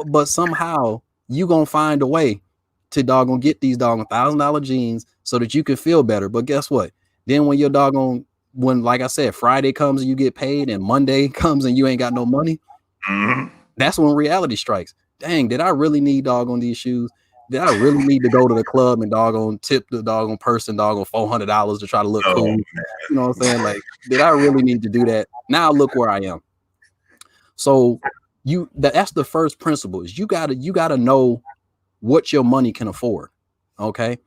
But somehow you gonna find a way to doggone get these doggone $1,000 jeans so that you can feel better. But guess what? Then when your doggone, like I said, Friday comes and you get paid, and Monday comes and you ain't got no money, that's when reality strikes. Dang, did I really need doggone these shoes? Did I really need to go to the club and doggone tip the doggone person doggone $400 to try to look cool? You know what I'm saying? Like, did I really need to do that? Now look where I am. So that's the first principle, is you gotta know what your money can afford. Okay.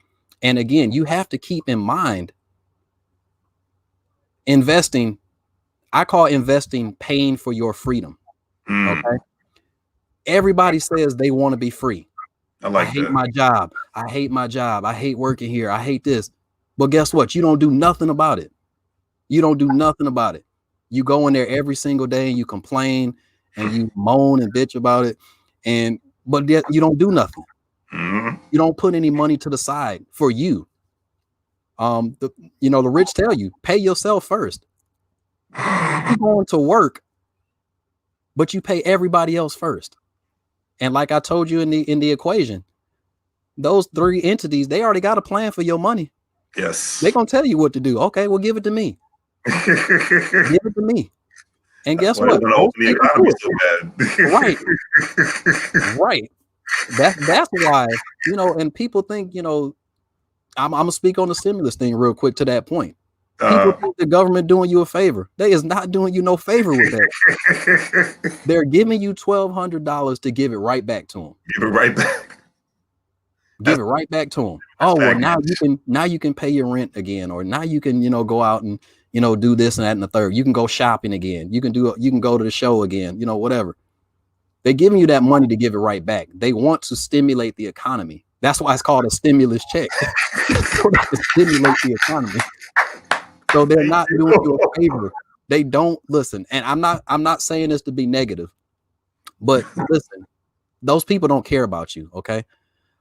And again, you have to keep in mind investing. I call investing paying for your freedom. Okay. Everybody says they want to be free. I I like hate that. my job. I hate my job. I hate working here. I hate this. But guess what? You don't do nothing about it. You don't do nothing about it. You go in there every single day and you complain and you moan and bitch about it. But yet you don't do nothing. Mhm. You don't put any money to the side for you. The rich tell you, pay yourself first. You're going to work, but you pay everybody else first. And like I told you in the equation, those three entities, they already got a plan for your money. Yes. They're gonna tell you what to do. Okay, well, give it to me. Give it to me. And That's guess why they what? want to Most open the people economy do it. so bad. Right. That's why, and people think, I'm gonna speak on the stimulus thing real quick to that point. People think the government doing you a favor. They is not doing you no favor with that. They're giving you $1,200 to give it right back to them. Give it right back. Give it right back to them. That's Oh, well, stagnant. now you can pay your rent again, or now you can, go out and, do this and that and the third. You can go shopping again. You can go to the show again, whatever. They're giving you that money to give it right back. They want to stimulate the economy. That's why it's called a stimulus check. So they can stimulate the economy. So they're not doing you a favor. They don't listen. And I'm not saying this to be negative, but listen, those people don't care about you. Okay.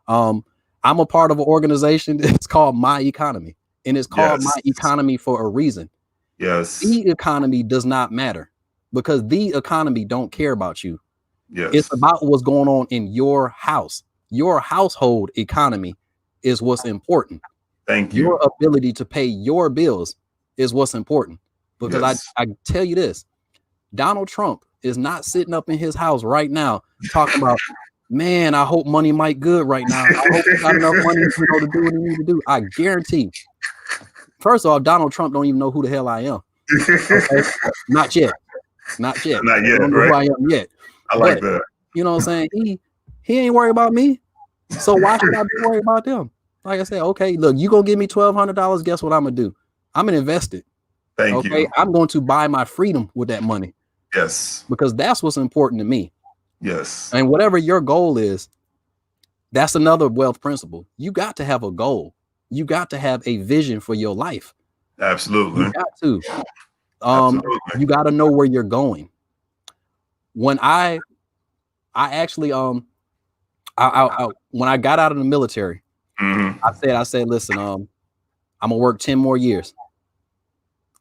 I'm a part of an organization that's called My Economy, and it's called My Economy for a reason. Yes. The economy does not matter because the economy don't care about you. Yes. It's about what's going on in your house. Your household economy is what's important. Thank you. Your ability to pay your bills is what's important. Because I tell you this, Donald Trump is not sitting up in his house right now talking about, man, I hope Money Mike good right now. I hope he got enough money to do what he needs to do. I guarantee. First of all, Donald Trump don't even know who the hell I am. Okay? Not yet. Not yet, I don't know right? who I am yet. I like that. You know what I'm saying? He ain't worried about me. So why should I be worried about them? Like I said, okay, look, you gonna give me $1,200. Guess what I'm gonna do? I'm gonna invest it. Thank you. I'm going to buy my freedom with that money. Yes. Because that's what's important to me. Yes. And whatever your goal is, that's another wealth principle. You got to have a goal. You got to have a vision for your life. Absolutely. You got to. Absolutely. You got to know where you're going. When I actually when I got out of the military, I said, listen, I'm gonna work 10 more years.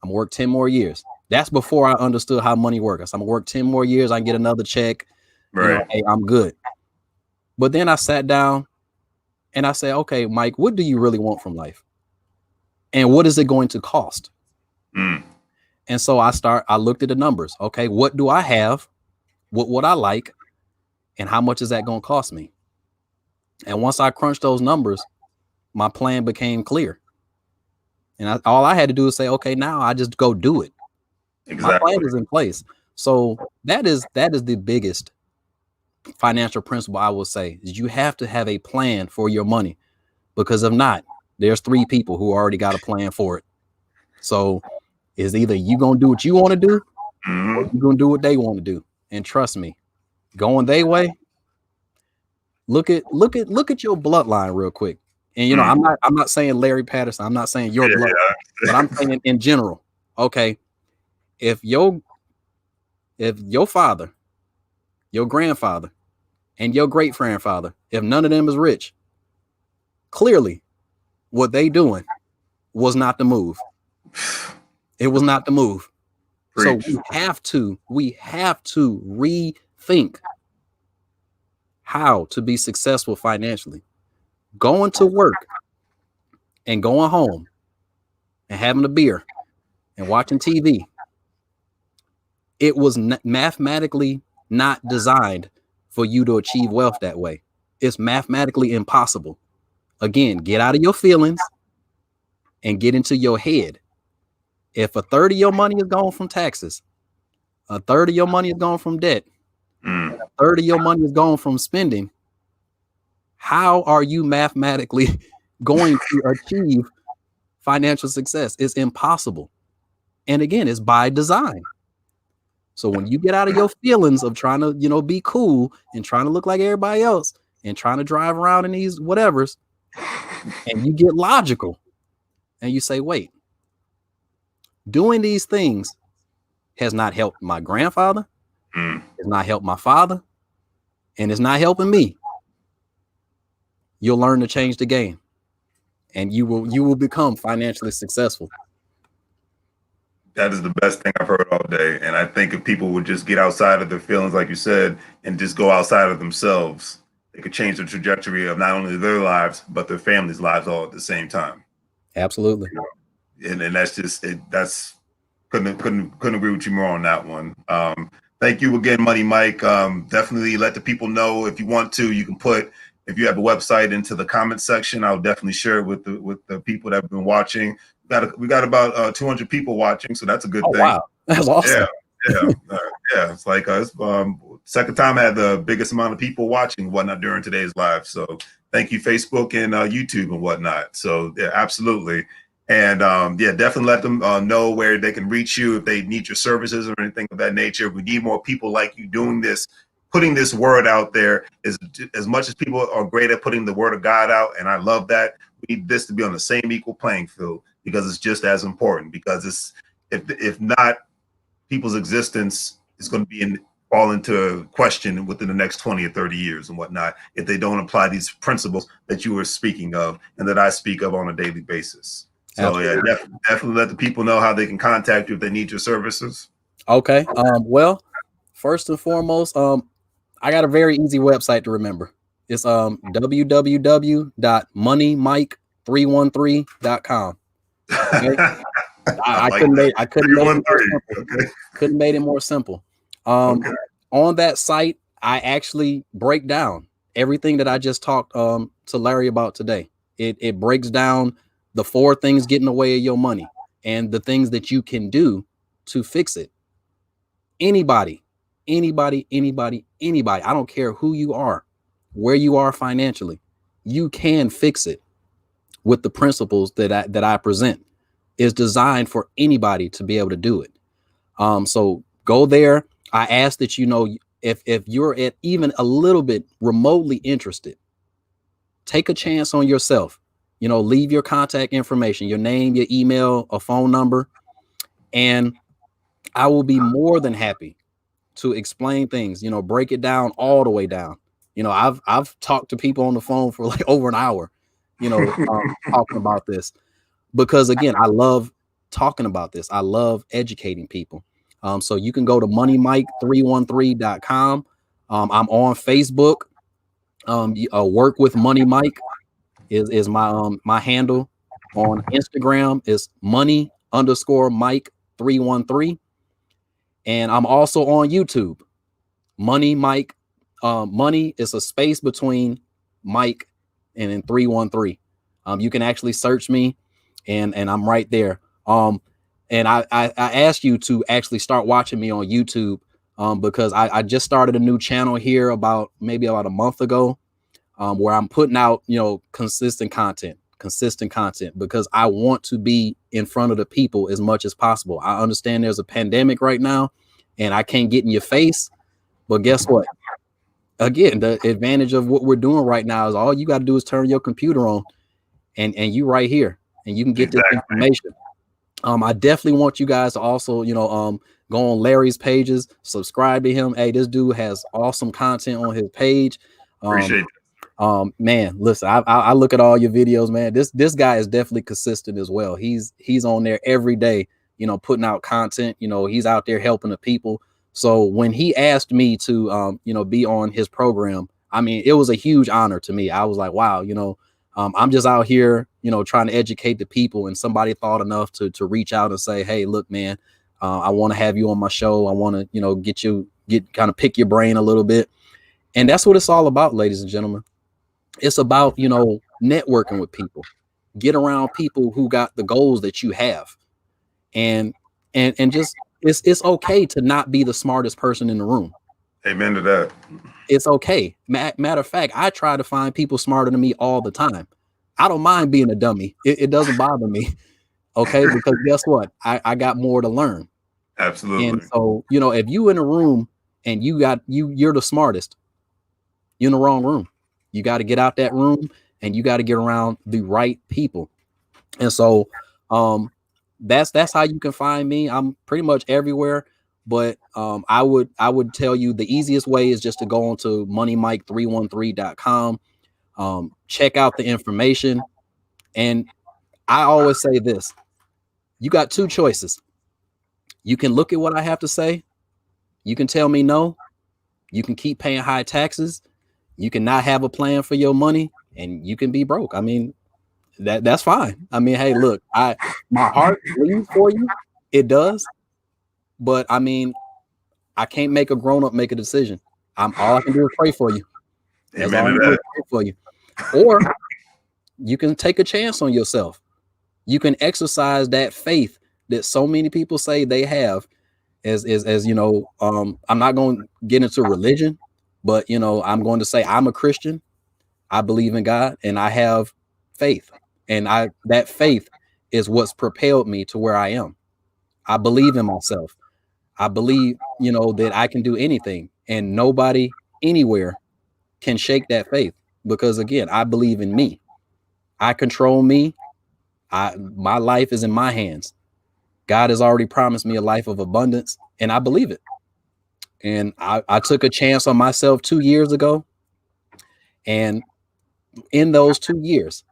I'm gonna work 10 more years. That's before I understood how money works. I'm gonna work 10 more years. I can get another check. Right. Hey, I'm good. But then I sat down and I said, okay, Mike, what do you really want from life? And what is it going to cost? And so I looked at the numbers. Okay, what do I have? What would I like? And how much is that going to cost me? And once I crunched those numbers, my plan became clear. And all I had to do is say, okay, now I just go do it. Exactly. My plan is in place. So that is the biggest financial principle I will say is you have to have a plan for your money, because if not, there's 3 people who already got a plan for it. So it's either you gonna do what you want to do, or you gonna do what they want to do. And trust me, going their way. Look at your bloodline real quick. And I'm not saying Larry Patterson. I'm not saying your bloodline, but I'm saying in general. Okay, if your father, your grandfather, and your great grandfather, if none of them is rich, clearly what they doing was not the move. It was not the move. Preach. So we have to rethink how to be successful financially. Going to work and going home and having a beer and watching TV. It was mathematically not designed for you to achieve wealth that way. It's mathematically impossible. Again, get out of your feelings and get into your head. If a third of your money is gone from taxes, a third of your money is gone from debt, a third of your money is gone from spending, how are you mathematically going to achieve financial success? It's impossible. And again, it's by design. So when you get out of your feelings of trying to, be cool and trying to look like everybody else and trying to drive around in these whatevers, and you get logical and you say, wait, doing these things has not helped my grandfather, it's not helped my father, and it's not helping me. You'll learn to change the game, and you will become financially successful. That is the best thing I've heard all day. And I think if people would just get outside of their feelings, like you said, and just go outside of themselves, they could change the trajectory of not only their lives, but their families' lives all at the same time. Absolutely. And that's just it. That's couldn't agree with you more on that one. Thank you again, Money Mike. Definitely let the people know if you want to. You can put, if you have a website, into the comment section. I'll definitely share it with the people that have been watching. We got about 200 people watching, so that's a good thing. Wow, that's awesome. Yeah. It's like second time I had the biggest amount of people watching and whatnot during today's live. So thank you, Facebook and YouTube and whatnot. So yeah, absolutely. And definitely let them know where they can reach you if they need your services or anything of that nature. We need more people like you doing this, putting this word out there. As much as people are great at putting the word of God out, and I love that, we need this to be on the same equal playing field, because it's just as important. Because it's if not, people's existence is going to fall into question within the next 20 or 30 years and whatnot if they don't apply these principles that you were speaking of and that I speak of on a daily basis. So definitely let the people know how they can contact you if they need your services. Okay. Well, first and foremost, I got a very easy website to remember. It's www.moneymike313.com. Okay? I couldn't make it more simple. On that site, I actually break down everything that I just talked to Larry about today. It breaks down the 4 things getting away of your money and the things that you can do to fix it. Anybody, I don't care who you are, where you are financially, you can fix it with the principles that I present. Is designed for anybody to be able to do it. So go there. I ask that, if you're at even a little bit remotely interested, take a chance on yourself. Leave your contact information, your name, your email, a phone number, and I will be more than happy to explain things, break it down all the way down. I've talked to people on the phone for like over an hour, talking about this, because again, I love talking about this. I love educating people. So you can go to moneymike313.com. I'm on Facebook. Work with Money Mike is my handle. On Instagram is money_Mike313. And I'm also on YouTube. Money Mike. Money is a space between Mike and then 313. You can actually search me, and I'm right there. And I asked you to actually start watching me on YouTube, because I just started a new channel here about a month ago, where I'm putting out, consistent content, because I want to be in front of the people as much as possible. I understand there's a pandemic right now and I can't get in your face, but guess what? Again, the advantage of what we're doing right now is all you got to do is turn your computer on and you right here and you can get this information. I definitely want you guys to also, go on Larry's pages, subscribe to him. Hey, this dude has awesome content on his page. Appreciate it. Man, listen, I look at all your videos, man. This guy is definitely consistent as well. He's on there every day, putting out content. He's out there helping the people. So when he asked me to, be on his program, I mean, it was a huge honor to me. I was like, wow, I'm just out here, trying to educate the people, and somebody thought enough to reach out and say, hey, look, man, I want to have you on my show. I want to, kind of pick your brain a little bit. And that's what it's all about, ladies and gentlemen. It's about, networking with people, get around people who got the goals that you have. And just, it's okay to not be the smartest person in the room. Amen to that. It's okay. Matter of fact, I try to find people smarter than me all the time. I don't mind being a dummy. It doesn't bother me. Okay. Because guess what? I got more to learn. And Absolutely. so, if you in a room and you're the smartest, you're in the wrong room. You got to get out that room and you got to get around the right people. And so, that's how you can find me. I'm pretty much everywhere. But I would tell you the easiest way is just to go on to moneymike313.com. Check out the information. And I always say this: you got two choices. You can look at what I have to say. You can tell me no. You can keep paying high taxes. You can not have a plan for your money, and you can be broke. I mean, that's fine. I mean, hey, look, my heart bleeds for you. It does. But I mean, I can't make a grown up make a decision. All I can do is pray for you. That's Amen all I to can do is that. pray for you. Or you can take a chance on yourself. You can exercise that faith that so many people say they have. As I'm not going to get into religion, but I'm going to say I'm a Christian. I believe in God and I have faith. And that faith is what's propelled me to where I am. I believe in myself. I believe, that I can do anything and nobody anywhere can shake that faith because again, I believe in me. I control me. My life is in my hands. God has already promised me a life of abundance and I believe it. And I took a chance on myself 2 years ago. And in those 2 years,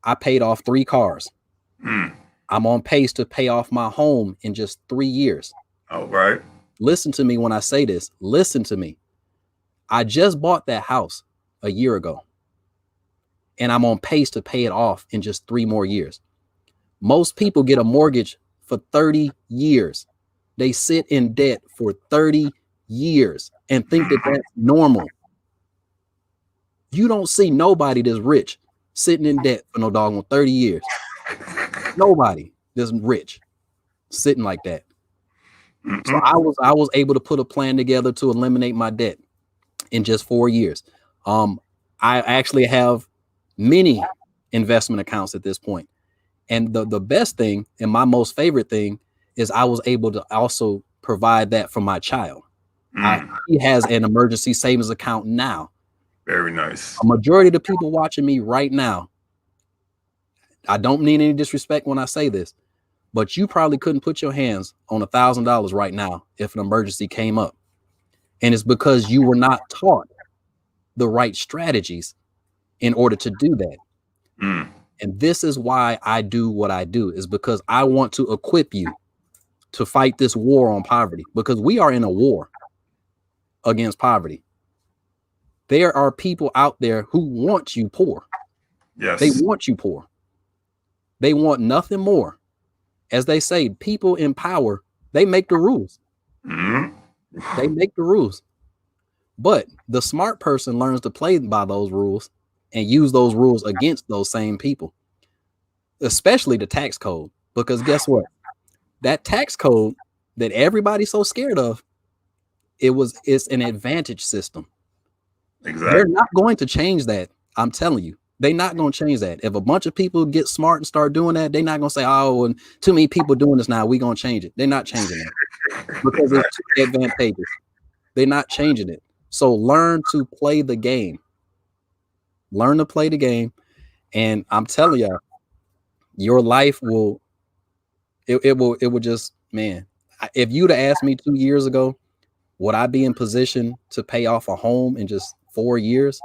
I paid off 3 cars. Mm. I'm on pace to pay off my home in just 3 years. All right. Listen to me when I say this. Listen to me. I just bought that house a year ago. And I'm on pace to pay it off in just 3 more years. Most people get a mortgage for 30 years. They sit in debt for 30 years and think that that's normal. You don't see nobody that's rich sitting in debt for no doggone 30 years. Nobody that's rich sitting like that. So Mm-mm. I was able to put a plan together to eliminate my debt in just 4 years. I actually have many investment accounts at this point. And the best thing and my most favorite thing is I was able to also provide that for my child. Mm. He has an emergency savings account now. Very nice. A majority of the people watching me right now, I don't mean any disrespect when I say this, but you probably couldn't put your hands on $1,000 right now if an emergency came up. And it's because you were not taught the right strategies in order to do that. Mm. And this is why I do what I do, is because I want to equip you to fight this war on poverty, because we are in a war against poverty. There are people out there who want you poor. They Yes. want you poor. They want nothing more. As they say, people in power, they make the rules. Mm. They make the rules. But the smart person learns to play by those rules and use those rules against those same people, especially the tax code. Because guess what? That tax code that everybody's so scared of, it's an advantage system. They're Exactly. not going to change that. I'm telling you, they're not going to change that. If a bunch of people get smart and start doing that, they're not going to say, oh, and too many people doing this now, we're going to change it. They're not changing that because it's Exactly. too advantageous. They're not changing it. So learn to play the game. Learn to play the game. And I'm telling you, your life will, it will just, man, if you'd have asked me 2 years ago, would I be in position to pay off a home in just 4 years?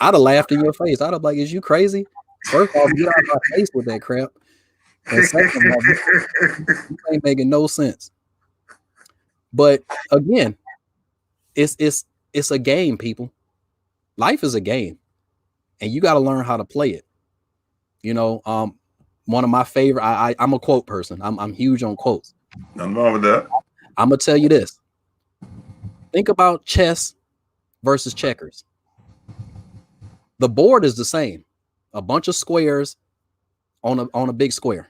I'd have laughed in your face. I'd have like, is you crazy? First off, get out of my face with that crap. And second of all, you ain't making no sense. But again, it's a game, people. Life is a game. And you got to learn how to play it. One of my favorite, I'm a quote person. I'm huge on quotes. Nothing wrong with that. I'm gonna tell you this. Think about chess versus checkers. The board is the same, a bunch of squares on a big square.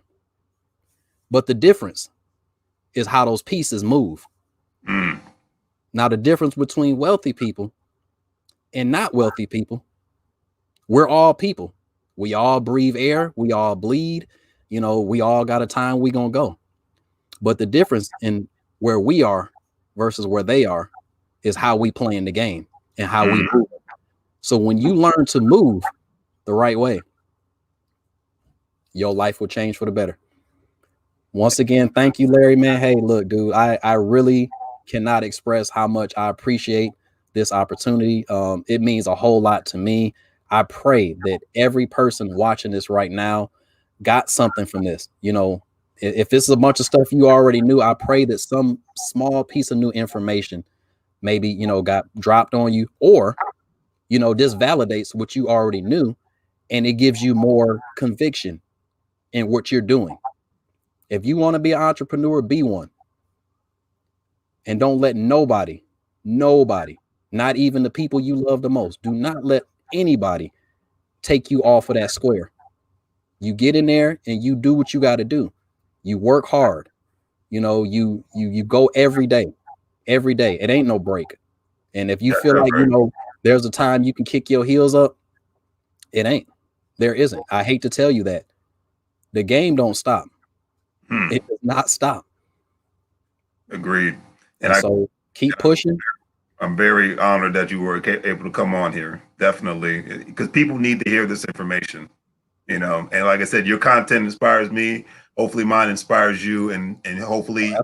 But the difference is how those pieces move. Mm. Now, the difference between wealthy people and not wealthy people, we're all people. We all breathe air. We all bleed. We all got a time we gonna go. But the difference in where we are versus where they are is how we play in the game and how we move. So when you learn to move the right way, your life will change for the better. Once again, thank you, Larry, man. Hey, look, dude, I really cannot express how much I appreciate this opportunity. It means a whole lot to me. I pray that every person watching this right now got something from this. You know, if this is a bunch of stuff you already knew, I pray that some small piece of new information maybe, you know, got dropped on you, or, you know, this validates what you already knew and it gives you more conviction in what you're doing. If you want to be an entrepreneur, be one. And don't let nobody, not even the people you love the most, do not let anybody take you off of that square. You get in there and you do what you got to do. You work hard. You know, you go every day. Every day. It ain't no break. And if you feel like, you know, there's a time you can kick your heels up, it ain't. There isn't. I hate to tell you that. The game don't stop. It does not stop. Agreed. And so keep pushing. I'm very honored that you were able to come on here. Definitely, because people need to hear this information, you know. And like I said, your content inspires me. Hopefully, mine inspires you, and hopefully,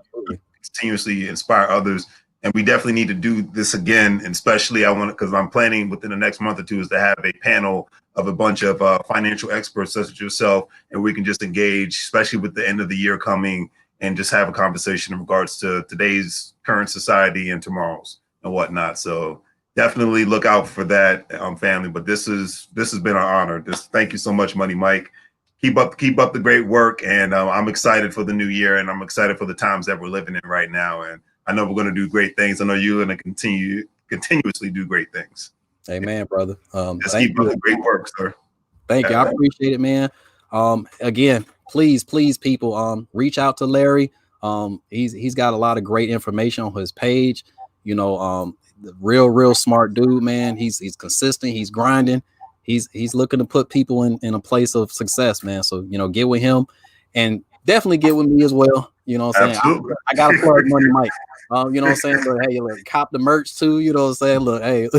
continuously inspire others. And we definitely need to do this again. And especially, I want, because I'm planning within the next month or two is to have a panel of a bunch of financial experts such as yourself, and we can just engage, especially with the end of the year coming, and just have a conversation in regards to today's current society and tomorrow's and whatnot. So definitely look out for that, family. But this has been an honor. Thank you so much, Money Mike. Keep up the great work, and I'm excited for the new year, and I'm excited for the times that we're living in right now. And I know we're going to do great things. I know you're going to continuously do great things. Amen, brother. Just keep up the great work, sir. Thank you. I appreciate it, man. Again, please, people, reach out to Larry. He's got a lot of great information on his page. You know, the real smart dude, man. He's consistent. He's grinding. He's looking to put people in a place of success, man. So, you know, get with him and definitely get with me as well. You know what I'm saying? I got to plug Money Mike. You know what I'm saying? Look, hey, look, cop the merch too. You know what I'm saying? Look, hey.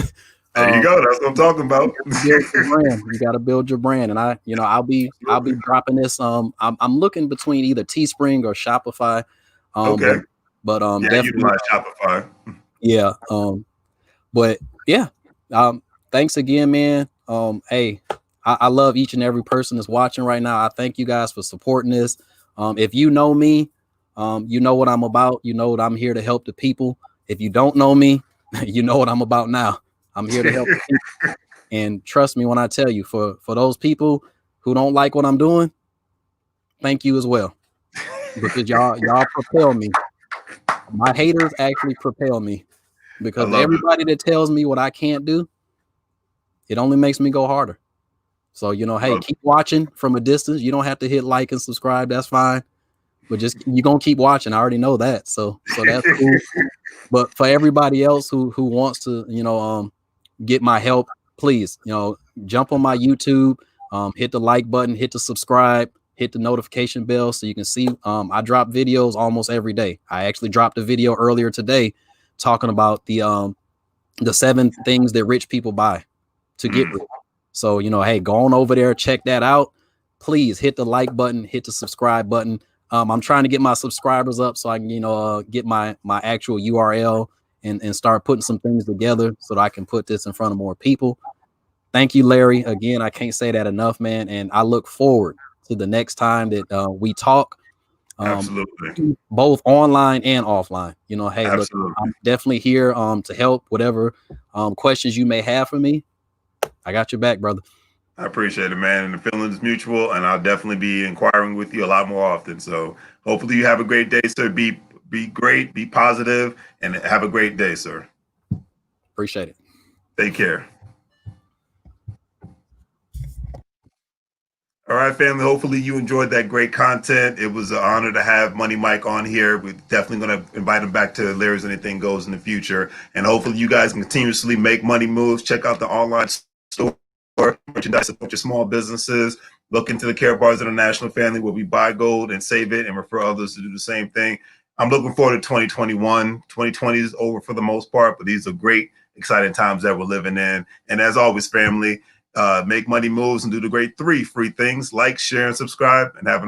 There you go. That's what I'm talking about. You got to build your brand, and I'll be dropping this. I'm looking between either Teespring or Shopify. Okay. But yeah, definitely utilize Shopify. Yeah. But yeah. Thanks again, man. Hey, I love each and every person that's watching right now. I thank you guys for supporting this. If you know me, you know what I'm about. You know that I'm here to help the people. If you don't know me, you know what I'm about now. I'm here to help people. And trust me when I tell you, for those people who don't like what I'm doing, thank you as well. Because y'all propel me. My haters actually propel me. Because everybody that tells me what I can't do, it only makes me go harder. So, you know, hey, keep watching from a distance. You don't have to hit like and subscribe. That's fine. But just you're gonna keep watching. I already know that. So that's cool. But for everybody else who wants to, you know, get my help, please, you know, jump on my YouTube, hit the like button, hit the subscribe, hit the notification bell so you can see. I drop videos almost every day. I actually dropped a video earlier today talking about the 7 things that rich people buy to get rich. So, you know, hey, go on over there, check that out. Please hit the like button, hit the subscribe button. I'm trying to get my subscribers up so I can, you know, get my actual URL and start putting some things together so that I can put this in front of more people. Thank you, Larry. Again, I can't say that enough, man. And I look forward to the next time that we talk. Absolutely. Both online and offline. You know, hey, Absolutely. Look, I'm definitely here to help whatever questions you may have for me. I got your back, brother. I appreciate it, man. And the feeling is mutual, and I'll definitely be inquiring with you a lot more often. So hopefully you have a great day, sir. Be great, be positive, and have a great day, sir. Appreciate it. Take care. All right, family. Hopefully you enjoyed that great content. It was an honor to have Money Mike on here. We're definitely going to invite him back to Larry's Anything Goes in the future. And hopefully you guys continuously make money moves. Check out the online store, merchandise, support your small businesses. Look into the Care Bars International family where we buy gold and save it and refer others to do the same thing. I'm looking forward to 2021. 2020 is over for the most part, but these are great, exciting times that we're living in. And as always, family, make money moves and do the great 3 free things: like, share, and subscribe, and have an awesome